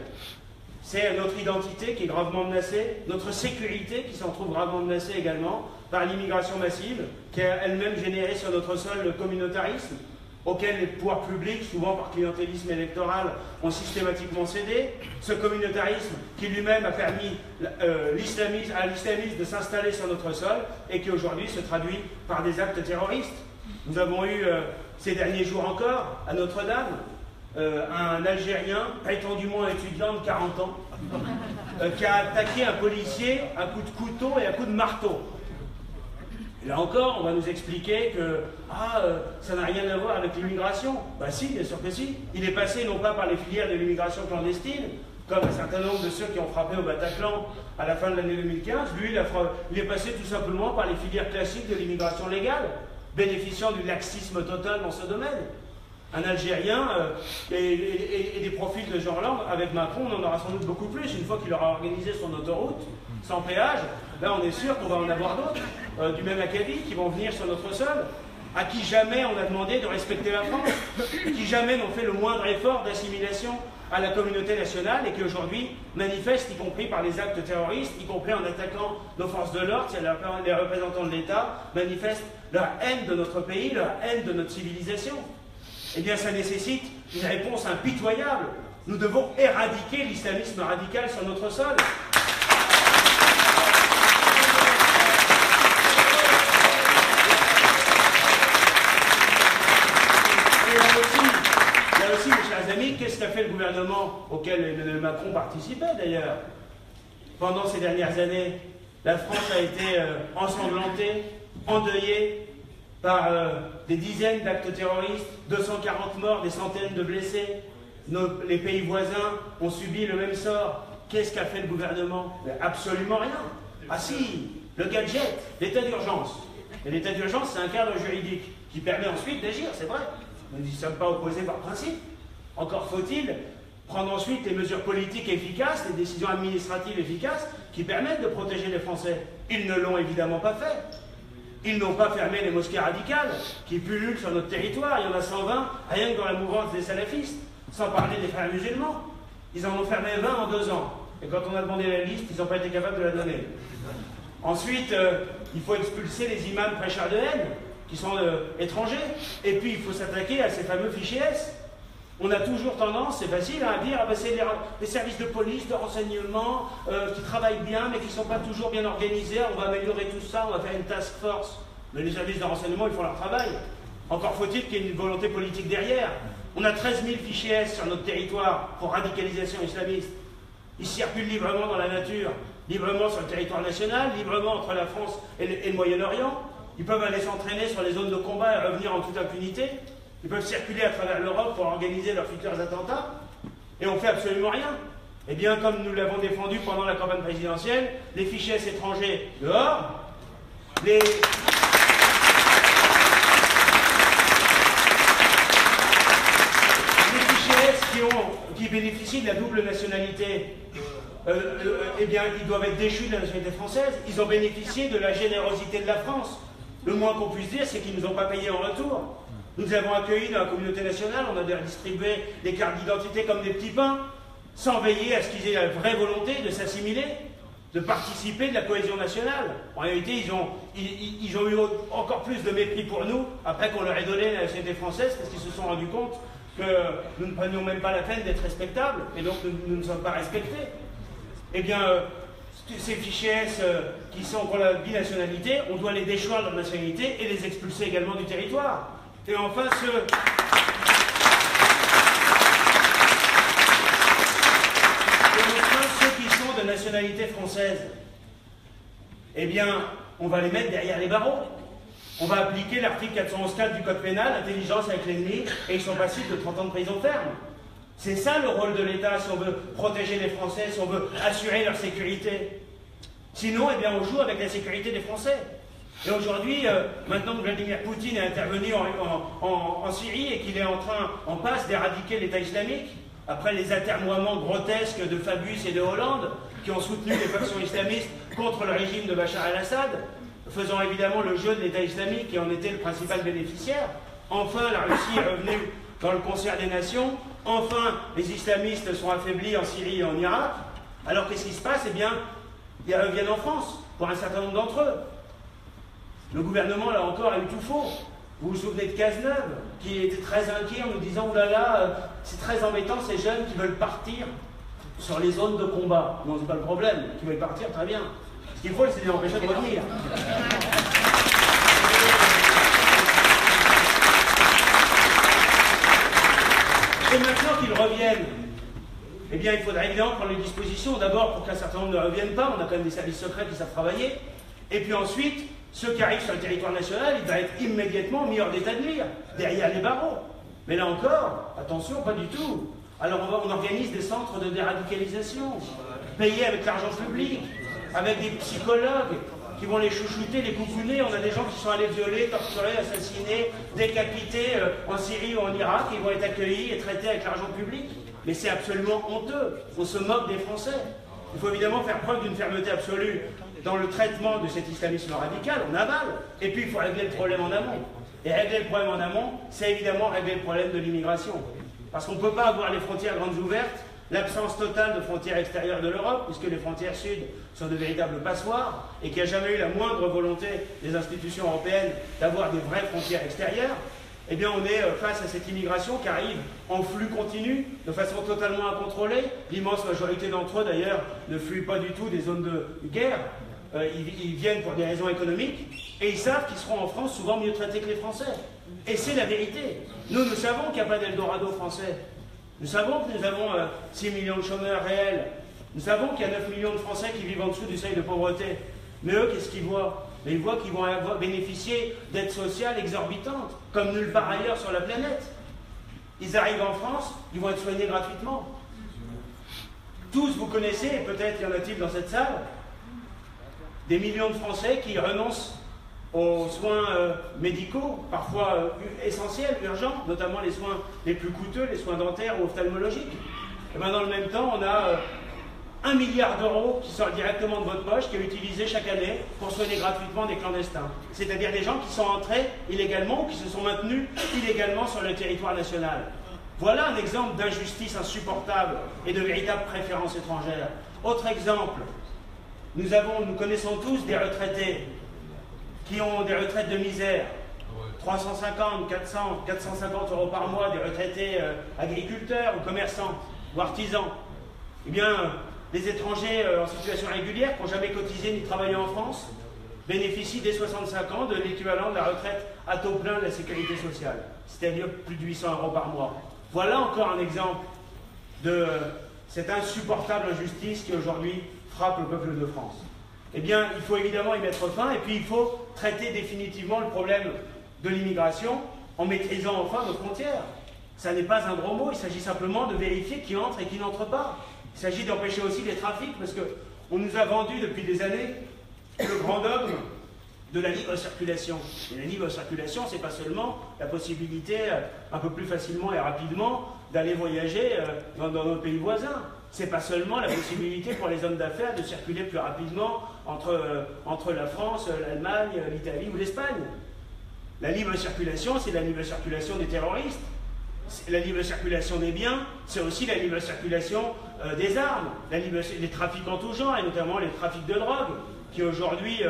c'est notre identité qui est gravement menacée, notre sécurité qui s'en trouve gravement menacée également par l'immigration massive, qui a elle-même généré sur notre sol le communautarisme, auquel les pouvoirs publics, souvent par clientélisme électoral, ont systématiquement cédé. Ce communautarisme qui lui-même a permis à l'islamisme de s'installer sur notre sol et qui aujourd'hui se traduit par des actes terroristes. Nous avons eu ces derniers jours encore, à Notre-Dame, un Algérien, prétendument étudiant de 40 ans, qui a attaqué un policier à coups de couteau et à coups de marteau. Et là encore, on va nous expliquer que ça n'a rien à voir avec l'immigration. Ben si, bien sûr que si. Il est passé non pas par les filières de l'immigration clandestine, comme un certain nombre de ceux qui ont frappé au Bataclan à la fin de l'année 2015. Lui, il est passé tout simplement par les filières classiques de l'immigration légale, bénéficiant du laxisme total dans ce domaine. Un Algérien et des profils de ce genre-là, avec Macron, on en aura sans doute beaucoup plus. Une fois qu'il aura organisé son autoroute, sans péage, là on est sûr qu'on va en avoir d'autres, du même acabit, qui vont venir sur notre sol, à qui jamais on a demandé de respecter la France, qui jamais n'ont fait le moindre effort d'assimilation à la communauté nationale et qui aujourd'hui manifestent, y compris par les actes terroristes, y compris en attaquant nos forces de l'ordre, les représentants de l'État manifestent leur haine de notre pays, leur haine de notre civilisation. Eh bien, ça nécessite une réponse impitoyable. Nous devons éradiquer l'islamisme radical sur notre sol. Et là aussi, mes chers amis, qu'est-ce qu'a fait le gouvernement auquel Emmanuel Macron participait d'ailleurs? Pendant ces dernières années, la France a été ensanglantée, endeuillée, par des dizaines d'actes terroristes, 240 morts, des centaines de blessés. Les pays voisins ont subi le même sort. Qu'est-ce qu'a fait le gouvernement? Absolument rien. Ah si, le gadget, l'état d'urgence. Et l'état d'urgence, c'est un cadre juridique qui permet ensuite d'agir, c'est vrai. Nous n'y sommes pas opposés par principe. Encore faut-il prendre ensuite les mesures politiques efficaces, les décisions administratives efficaces qui permettent de protéger les Français. Ils ne l'ont évidemment pas fait. Ils n'ont pas fermé les mosquées radicales qui pullulent sur notre territoire. Il y en a 120, rien que dans la mouvance des salafistes, sans parler des frères musulmans. Ils en ont fermé 20 en 2 ans. Et quand on a demandé la liste, ils n'ont pas été capables de la donner. Ensuite, il faut expulser les imams prêcheurs de haine, qui sont étrangers. Et puis, il faut s'attaquer à ces fameux fichiers S. On a toujours tendance, c'est facile, à dire c'est les services de police, de renseignement qui travaillent bien, mais qui ne sont pas toujours bien organisés. On va améliorer tout ça, on va faire une task force. Mais les services de renseignement, ils font leur travail. Encore faut-il qu'il y ait une volonté politique derrière. On a 13 000 fichiers S sur notre territoire pour radicalisation islamiste. Ils circulent librement dans la nature, librement sur le territoire national, librement entre la France et le Moyen-Orient. Ils peuvent aller s'entraîner sur les zones de combat et revenir en toute impunité. Ils peuvent circuler à travers l'Europe pour organiser leurs futurs attentats. Et on ne fait absolument rien. Eh bien, comme nous l'avons défendu pendant la campagne présidentielle, les fichiers S étrangers dehors, les fichiers S qui bénéficient de la double nationalité, eh bien, ils doivent être déchus de la nationalité française. Ils ont bénéficié de la générosité de la France. Le moins qu'on puisse dire, c'est qu'ils ne nous ont pas payé en retour. Nous avons accueilli dans la communauté nationale, on a distribué des cartes d'identité comme des petits pains, sans veiller à ce qu'ils aient la vraie volonté de s'assimiler, de participer de la cohésion nationale. En réalité, ils ont eu encore plus de mépris pour nous, après qu'on leur ait donné la nationalité française, parce qu'ils se sont rendus compte que nous ne prenions même pas la peine d'être respectables, et donc nous ne sommes pas respectés. Eh bien, ces fichiers S qui sont pour la binationalité, on doit les déchoir de leur nationalité et les expulser également du territoire. Et enfin, ceux qui sont de nationalité française, eh bien, on va les mettre derrière les barreaux. On va appliquer l'article 411.4 du Code pénal, intelligence avec l'ennemi, et ils sont passibles de 30 ans de prison ferme. C'est ça le rôle de l'État si on veut protéger les Français, si on veut assurer leur sécurité. Sinon, eh bien, on joue avec la sécurité des Français. Et aujourd'hui, maintenant que Vladimir Poutine est intervenu en Syrie et qu'il est en passe d'éradiquer l'État islamique, après les atermoiements grotesques de Fabius et de Hollande, qui ont soutenu les factions islamistes contre le régime de Bachar el-Assad, faisant évidemment le jeu de l'État islamique qui en était le principal bénéficiaire. Enfin, la Russie est revenue dans le concert des nations. Enfin, les islamistes sont affaiblis en Syrie et en Irak. Alors qu'est-ce qui se passe? Eh bien, ils reviennent en France, pour un certain nombre d'entre eux. Le gouvernement, là encore, a eu tout faux. Vous vous souvenez de Cazeneuve, qui était très inquiet en nous disant « Oh là là, c'est très embêtant ces jeunes qui veulent partir sur les zones de combat. » Non, c'est pas le problème, qui veulent partir, très bien. Ce qu'il faut, c'est les empêcher de revenir. Et maintenant qu'ils reviennent, eh bien, il faudra évidemment prendre les dispositions, d'abord pour qu'un certain nombre ne reviennent pas, on a quand même des services secrets qui savent travailler, et puis ensuite, ceux qui arrivent sur le territoire national, ils doivent être immédiatement mis hors d'état de nuire, derrière les barreaux. Mais là encore, attention, pas du tout. Alors on organise des centres de déradicalisation, payés avec l'argent public, avec des psychologues qui vont les chouchouter, les coucouner. On a des gens qui sont allés violer, torturer, assassiner, décapités en Syrie ou en Irak, et ils vont être accueillis et traités avec l'argent public. Mais c'est absolument honteux. On se moque des Français. Il faut évidemment faire preuve d'une fermeté absolue dans le traitement de cet islamisme radical, en aval. Et puis il faut régler le problème en amont. Et régler le problème en amont, c'est évidemment régler le problème de l'immigration. Parce qu'on ne peut pas avoir les frontières grandes ouvertes, l'absence totale de frontières extérieures de l'Europe, puisque les frontières sud sont de véritables passoires, et qu'il n'y a jamais eu la moindre volonté des institutions européennes d'avoir des vraies frontières extérieures. Eh bien, on est face à cette immigration qui arrive en flux continu, de façon totalement incontrôlée. L'immense majorité d'entre eux, d'ailleurs, ne fuient pas du tout des zones de guerre. Ils viennent pour des raisons économiques, et ils savent qu'ils seront en France souvent mieux traités que les Français. Et c'est la vérité. Nous savons qu'il n'y a pas d'Eldorado français. Nous savons que nous avons 6 millions de chômeurs réels. Nous savons qu'il y a 9 millions de Français qui vivent en dessous du seuil de pauvreté. Mais eux, qu'est-ce qu'ils voient? Mais ils voient qu'ils vont bénéficier d'aides sociales exorbitantes, comme nulle part ailleurs sur la planète. Ils arrivent en France, ils vont être soignés gratuitement. Tous vous connaissez, et peut-être y en a-t-il dans cette salle, des millions de Français qui renoncent aux soins médicaux, parfois essentiels, urgents, notamment les soins les plus coûteux, les soins dentaires ou ophtalmologiques. Et bien dans le même temps, on a 1 milliard d'euros qui sort directement de votre poche, qui est utilisé chaque année pour soigner gratuitement des clandestins. C'est-à-dire des gens qui sont entrés illégalement ou qui se sont maintenus illégalement sur le territoire national. Voilà un exemple d'injustice insupportable et de véritable préférence étrangère. Autre exemple, nous connaissons tous des retraités qui ont des retraites de misère, 350, 400, 450 euros par mois, des retraités agriculteurs ou commerçants ou artisans. Eh bien, les étrangers en situation régulière qui n'ont jamais cotisé ni travaillé en France bénéficient dès 65 ans de l'équivalent de la retraite à taux plein de la sécurité sociale, c'est-à-dire plus de 800 euros par mois. Voilà encore un exemple de cette insupportable injustice qui aujourd'hui frappe le peuple de France. Eh bien, il faut évidemment y mettre fin, et puis il faut traiter définitivement le problème de l'immigration en maîtrisant enfin nos frontières. Ça n'est pas un gros mot, il s'agit simplement de vérifier qui entre et qui n'entre pas. Il s'agit d'empêcher aussi les trafics, parce qu'on nous a vendu depuis des années le grand dogme de la libre circulation. Et la libre circulation, c'est pas seulement la possibilité un peu plus facilement et rapidement d'aller voyager dans nos pays voisins. C'est pas seulement la possibilité pour les hommes d'affaires de circuler plus rapidement entre la France, l'Allemagne, l'Italie ou l'Espagne. La libre circulation, c'est la libre circulation des terroristes. La libre circulation des biens, c'est aussi la libre circulation des armes. Les trafics en tout genre, et notamment les trafics de drogue, qui aujourd'hui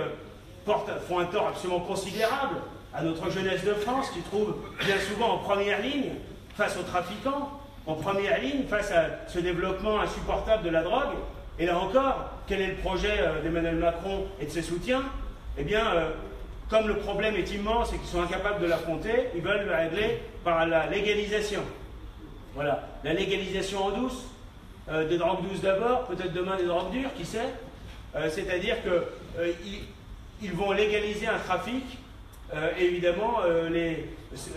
font un tort absolument considérable à notre jeunesse de France, qui trouve bien souvent en première ligne face aux trafiquants, en première ligne face à ce développement insupportable de la drogue. Et là encore, quel est le projet d'Emmanuel Macron et de ses soutiens? Eh bien, comme le problème est immense et qu'ils sont incapables de l'affronter, ils veulent le régler par la légalisation. Voilà, la légalisation en douce, des drogues douces d'abord, peut-être demain des drogues dures, qui sait. C'est-à-dire qu'ils vont légaliser un trafic, et évidemment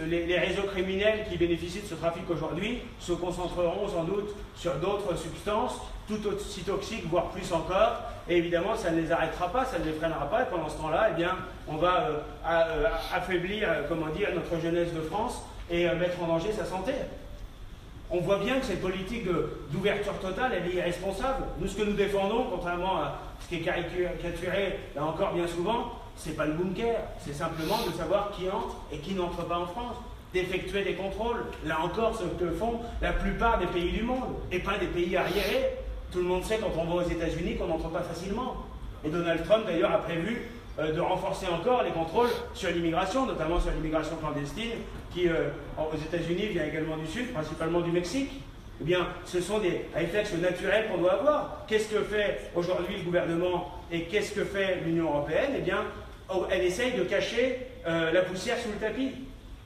les réseaux criminels qui bénéficient de ce trafic aujourd'hui se concentreront sans doute sur d'autres substances tout aussi toxiques, voire plus encore. Et évidemment, ça ne les arrêtera pas, ça ne les freinera pas. Et pendant ce temps-là, eh bien, on va affaiblir, comment dire, notre jeunesse de France et mettre en danger sa santé. On voit bien que cette politique d'ouverture totale, elle est irresponsable. Nous, ce que nous défendons, contrairement à ce qui est caricaturé, là encore bien souvent, c'est pas le bunker, c'est simplement de savoir qui entre et qui n'entre pas en France, d'effectuer des contrôles. Là encore, ce que font la plupart des pays du monde, et pas des pays arriérés. Tout le monde sait quand on va aux États-Unis qu'on n'entre pas facilement. Et Donald Trump, d'ailleurs, a prévu de renforcer encore les contrôles sur l'immigration, notamment sur l'immigration clandestine, qui aux États-Unis vient également du Sud, principalement du Mexique. Eh bien, ce sont des réflexes naturels qu'on doit avoir. Qu'est-ce que fait aujourd'hui le gouvernement et qu'est-ce que fait l'Union européenne? Eh bien, elle essaye de cacher la poussière sous le tapis.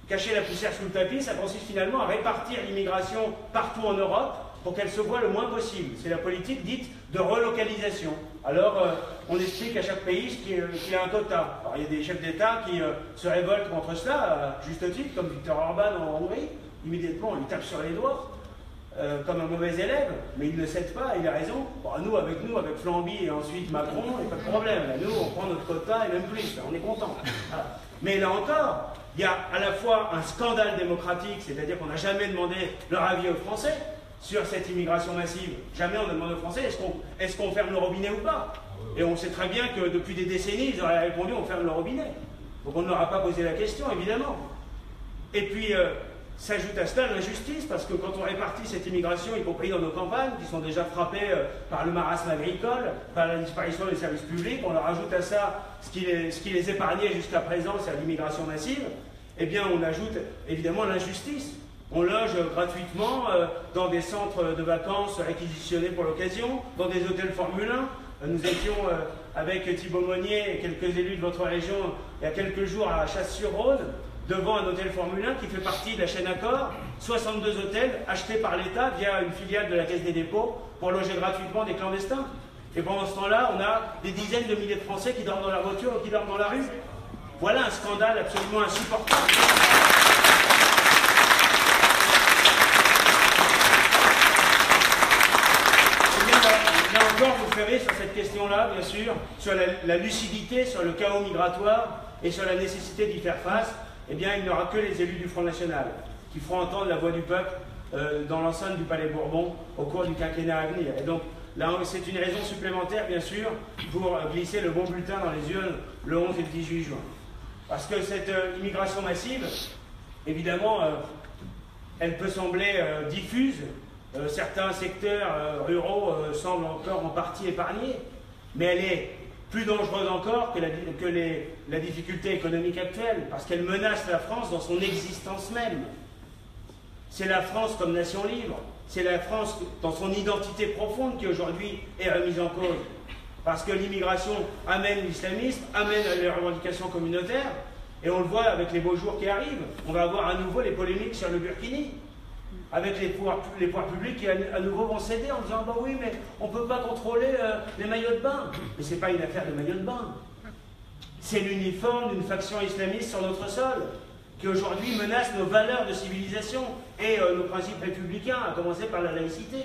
Cacher la poussière sous le tapis, ça consiste finalement à répartir l'immigration partout en Europe pour qu'elle se voit le moins possible. C'est la politique dite de relocalisation. Alors, on explique à chaque pays qu'il a un quota. Alors, il y a des chefs d'État qui se révoltent contre cela, à juste titre, comme Viktor Orban en Hongrie. Immédiatement, on lui tape sur les doigts, comme un mauvais élève, mais il ne cède pas, il a raison. Bon, nous, avec Flamby et ensuite Macron, il n'y a pas de problème. Là, nous, on prend notre quota et même plus, là, on est content. Voilà. Mais là encore, il y a à la fois un scandale démocratique, c'est-à-dire qu'on n'a jamais demandé leur avis aux Français sur cette immigration massive. Jamais on a demandé aux Français est-ce qu'on ferme le robinet ou pas. Et on sait très bien que depuis des décennies, ils auraient répondu on ferme le robinet. Donc on ne leur a pas posé la question, évidemment. Et puis, s'ajoute à cela l'injustice, parce que quand on répartit cette immigration, y compris dans nos campagnes, qui sont déjà frappées par le marasme agricole, par la disparition des services publics, on leur ajoute à ça ce qui les épargnait jusqu'à présent, c'est l'immigration massive, eh bien on ajoute évidemment l'injustice. On loge gratuitement dans des centres de vacances réquisitionnés pour l'occasion, dans des hôtels Formule 1. Nous étions avec Thibaut Monnier et quelques élus de votre région il y a quelques jours à Chasse-sur-Rhône, devant un hôtel Formule 1 qui fait partie de la chaîne Accor, 62 hôtels achetés par l'État via une filiale de la Caisse des dépôts pour loger gratuitement des clandestins. Et pendant ce temps-là, on a des dizaines de milliers de Français qui dorment dans la voiture ou qui dorment dans la rue. Voilà un scandale absolument insupportable. Là encore, vous ferez sur cette question-là, bien sûr, sur la lucidité, sur le chaos migratoire et sur la nécessité d'y faire face. Eh bien, il n'y aura que les élus du Front National qui feront entendre la voix du peuple dans l'enceinte du Palais Bourbon au cours du quinquennat à venir. Et donc, là, c'est une raison supplémentaire, bien sûr, pour glisser le bon bulletin dans les urnes le 11 et le 18 juin. Parce que cette immigration massive, évidemment, elle peut sembler diffuse. Certains secteurs ruraux semblent encore en partie épargnés, mais elle est plus dangereuse encore que la difficulté économique actuelle, parce qu'elle menace la France dans son existence même. C'est la France comme nation libre, c'est la France dans son identité profonde qui aujourd'hui est remise en cause. Parce que l'immigration amène l'islamisme, amène les revendications communautaires, et on le voit avec les beaux jours qui arrivent. On va avoir à nouveau les polémiques sur le burkini, avec les pouvoirs publics qui à nouveau vont céder en disant bah oui, mais on ne peut pas contrôler les maillots de bain. Mais ce n'est pas une affaire de maillots de bain. C'est l'uniforme d'une faction islamiste sur notre sol, qui aujourd'hui menace nos valeurs de civilisation et nos principes républicains, à commencer par la laïcité.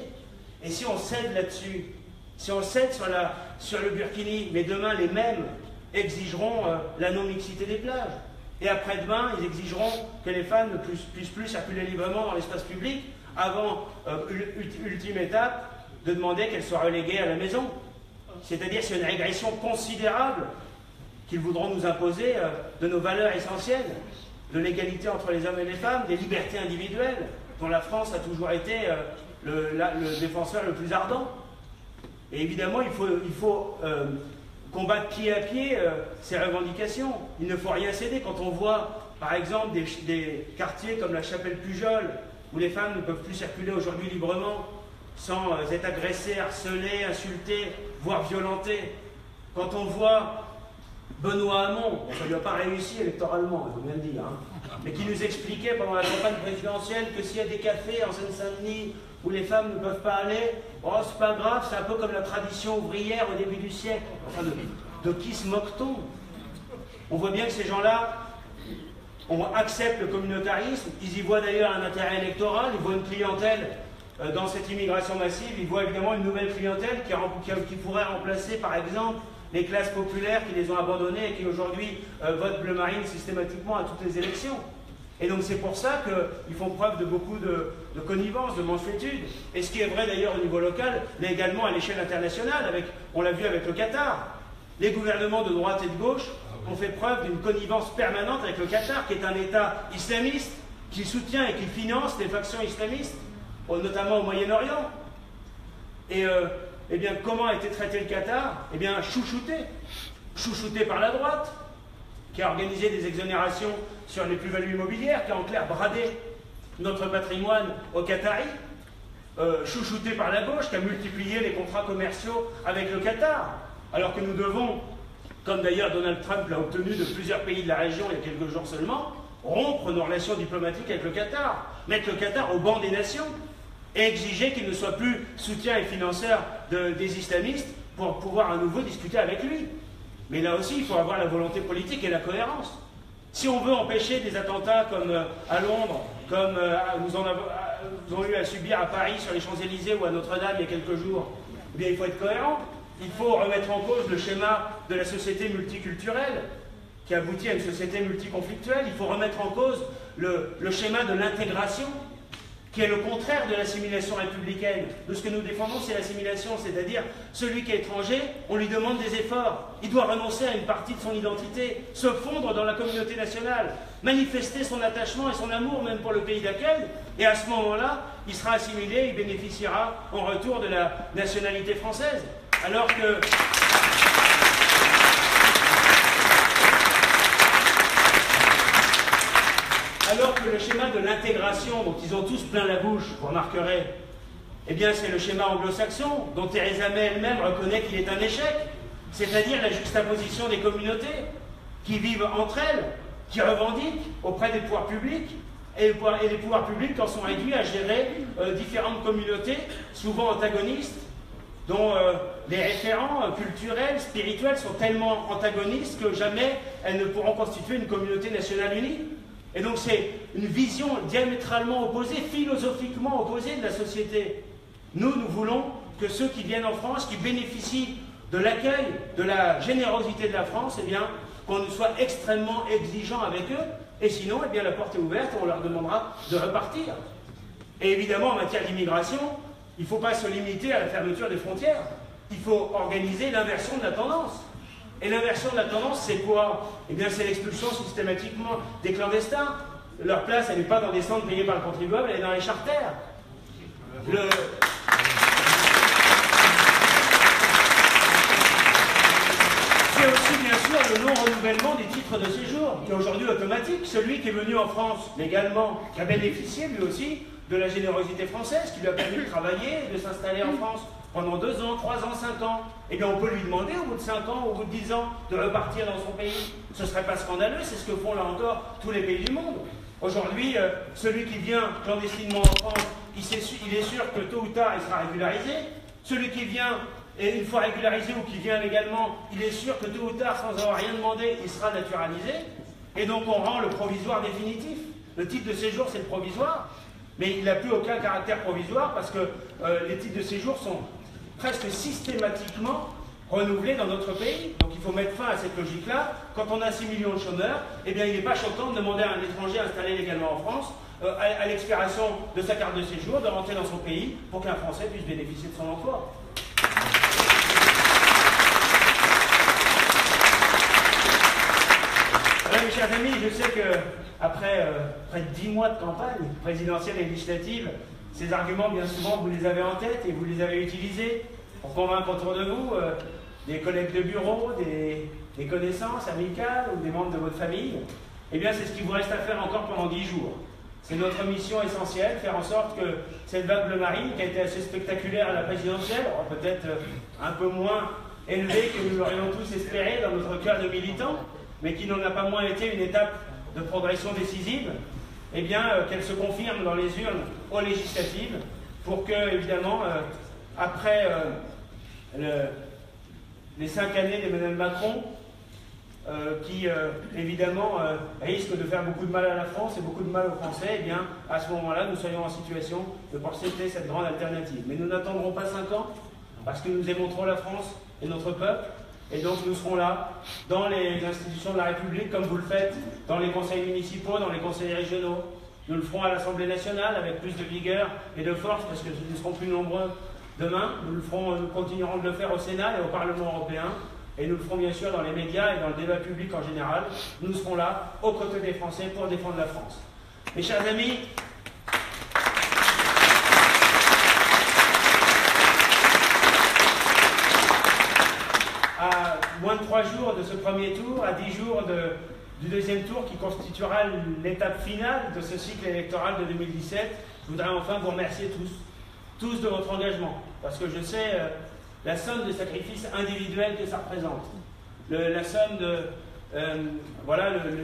Et si on cède là-dessus, si on cède sur le burkini, mais demain les mêmes exigeront la non-mixité des plages. Et après-demain, ils exigeront que les femmes ne puissent plus circuler librement dans l'espace public avant, ultime étape, de demander qu'elles soient reléguées à la maison. C'est-à-dire c'est une régression considérable qu'ils voudront nous imposer de nos valeurs essentielles, de l'égalité entre les hommes et les femmes, des libertés individuelles, dont la France a toujours été le défenseur le plus ardent. Et évidemment, il faut combattre pied à pied ces revendications. Il ne faut rien céder. Quand on voit, par exemple, des quartiers comme la Chapelle-Pujol, où les femmes ne peuvent plus circuler aujourd'hui librement, sans être agressées, harcelées, insultées, voire violentées. Quand on voit Benoît Hamon, ça ne lui a pas réussi électoralement, il faut bien le dire, hein, mais qui nous expliquait pendant la campagne présidentielle que s'il y a des cafés en Seine-Saint-Denis où les femmes ne peuvent pas aller, oh, c'est pas grave, c'est un peu comme la tradition ouvrière au début du siècle. Enfin, de qui se moque-t-on? On voit bien que ces gens-là acceptent le communautarisme, ils y voient d'ailleurs un intérêt électoral, ils voient une clientèle dans cette immigration massive, ils voient évidemment une nouvelle clientèle qui pourrait remplacer par exemple les classes populaires qui les ont abandonnées et qui aujourd'hui votent bleu marine systématiquement à toutes les élections. Et donc c'est pour ça qu'ils font preuve de beaucoup de connivence, de mansuétude. Et ce qui est vrai d'ailleurs au niveau local, mais également à l'échelle internationale, on l'a vu avec le Qatar. Les gouvernements de droite et de gauche ont fait preuve d'une connivence permanente avec le Qatar, qui est un État islamiste, qui soutient et qui finance les factions islamistes, notamment au Moyen-Orient. Et eh bien, comment a été traité le Qatar? Eh bien, chouchouté par la droite, qui a organisé des exonérations sur les plus-values immobilières, qui a en clair bradé notre patrimoine aux Qataris, chouchouté par la gauche, qui a multiplié les contrats commerciaux avec le Qatar, alors que nous devons, comme d'ailleurs Donald Trump l'a obtenu de plusieurs pays de la région il y a quelques jours seulement, rompre nos relations diplomatiques avec le Qatar, mettre le Qatar au banc des nations, et exiger qu'il ne soit plus soutien et financeur des islamistes pour pouvoir à nouveau discuter avec lui. Mais là aussi, il faut avoir la volonté politique et la cohérence. Si on veut empêcher des attentats comme à Londres, comme nous en avons eu à subir à Paris sur les Champs-Élysées ou à Notre-Dame il y a quelques jours, eh bien il faut être cohérent. Il faut remettre en cause le schéma de la société multiculturelle qui aboutit à une société multiconflictuelle. Il faut remettre en cause le schéma de l'intégration, qui est le contraire de l'assimilation républicaine. De ce que nous défendons, c'est l'assimilation, c'est-à-dire celui qui est étranger, on lui demande des efforts. Il doit renoncer à une partie de son identité, se fondre dans la communauté nationale, manifester son attachement et son amour même pour le pays d'accueil, et à ce moment-là, il sera assimilé, il bénéficiera en retour de la nationalité française. Alors que... Alors que le schéma de l'intégration, dont ils ont tous plein la bouche, vous remarquerez, eh bien c'est le schéma anglo-saxon, dont Theresa May elle-même reconnaît qu'il est un échec, c'est-à-dire la juxtaposition des communautés qui vivent entre elles, qui revendiquent auprès des pouvoirs publics, et les pouvoirs publics en sont réduits à gérer différentes communautés, souvent antagonistes, dont les référents culturels, spirituels sont tellement antagonistes que jamais elles ne pourront constituer une communauté nationale unie. Et donc c'est une vision diamétralement opposée, philosophiquement opposée de la société. Nous voulons que ceux qui viennent en France, qui bénéficient de l'accueil, de la générosité de la France, eh bien, qu'on soit extrêmement exigeant avec eux, et sinon, eh bien, la porte est ouverte et on leur demandera de repartir. Et évidemment, en matière d'immigration, il ne faut pas se limiter à la fermeture des frontières. Il faut organiser l'inversion de la tendance. Et l'inversion de la tendance, c'est quoi? Eh bien, c'est l'expulsion systématiquement des clandestins. Leur place, elle n'est pas dans des centres payés par le contribuable, elle est dans les charters. C'est aussi, bien sûr, le non-renouvellement des titres de séjour, qui est aujourd'hui automatique. Celui qui est venu en France légalement, qui a bénéficié lui aussi de la générosité française, qui lui a permis de travailler, de s'installer en France pendant 2 ans, 3 ans, 5 ans, eh bien on peut lui demander au bout de 5 ans, au bout de 10 ans, de repartir dans son pays. Ce ne serait pas scandaleux, c'est ce que font là encore tous les pays du monde. Aujourd'hui, celui qui vient clandestinement en France, il est sûr que tôt ou tard, il sera régularisé. Celui qui vient, et une fois régularisé ou qui vient légalement, il est sûr que tôt ou tard, sans avoir rien demandé, il sera naturalisé. Et donc on rend le provisoire définitif. Le titre de séjour, c'est le provisoire, mais il n'a plus aucun caractère provisoire parce que les titres de séjour sont presque systématiquement renouvelés dans notre pays. Donc il faut mettre fin à cette logique-là. Quand on a 6 millions de chômeurs, eh bien il n'est pas choquant de demander à un étranger installé légalement en France, à l'expiration de sa carte de séjour, de rentrer dans son pays pour qu'un Français puisse bénéficier de son emploi. Mes chers amis, je sais qu'après près de 10 mois de campagne présidentielle et législative, ces arguments, bien souvent, vous les avez en tête et vous les avez utilisés pour convaincre autour de vous des collègues de bureau, des connaissances amicales ou des membres de votre famille. Eh bien, c'est ce qu'il vous reste à faire encore pendant 10 jours. C'est notre mission essentielle, faire en sorte que cette vague bleu marine, qui a été assez spectaculaire à la présidentielle, peut-être un peu moins élevée que nous l'aurions tous espéré dans notre cœur de militants, mais qui n'en a pas moins été une étape de progression décisive, eh bien, qu'elle se confirme dans les urnes aux législatives, pour que, évidemment, après les 5 années d'Emmanuel Macron, qui évidemment risque de faire beaucoup de mal à la France et beaucoup de mal aux Français, eh bien à ce moment-là, nous soyons en situation de porter cette grande alternative. Mais nous n'attendrons pas 5 ans, parce que nous aimons trop la France et notre peuple, et donc nous serons là, dans les institutions de la République, comme vous le faites, dans les conseils municipaux, dans les conseils régionaux. Nous le ferons à l'Assemblée nationale, avec plus de vigueur et de force, parce que nous serons plus nombreux demain. Nous continuerons de le faire au Sénat et au Parlement européen. Et nous le ferons bien sûr dans les médias et dans le débat public en général. Nous serons là, aux côtés des Français, pour défendre la France. Mes chers amis, à moins de 3 jours de ce premier tour, à 10 jours du deuxième tour qui constituera l'étape finale de ce cycle électoral de 2017, je voudrais enfin vous remercier tous de votre engagement, parce que je sais la somme de sacrifices individuels que ça représente, la somme de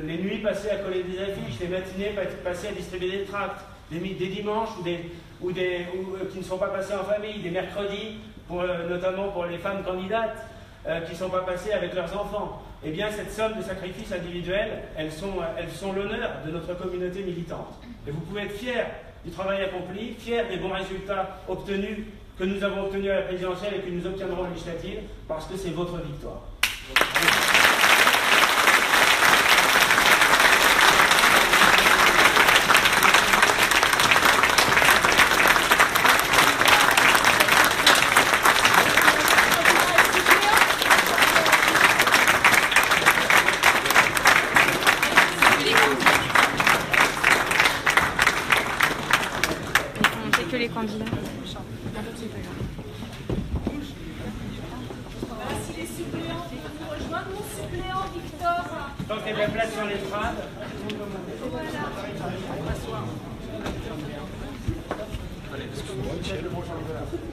les nuits passées à coller des affiches, les matinées passées à distribuer des tracts, des dimanches qui ne sont pas passés en famille, des mercredis, notamment pour les femmes candidates qui ne sont pas passées avec leurs enfants. Eh bien, cette somme de sacrifices individuels, elles sont l'honneur de notre communauté militante. Et vous pouvez être fiers du travail accompli, fiers des bons résultats obtenus, que nous avons obtenus à la présidentielle et que nous obtiendrons aux législatives, parce que c'est votre victoire. Que les candidats. Voilà, si les suppléants peuvent nous rejoindre, mon suppléant Victor. Tant qu'il y a de la place sur l'estrade. Voilà.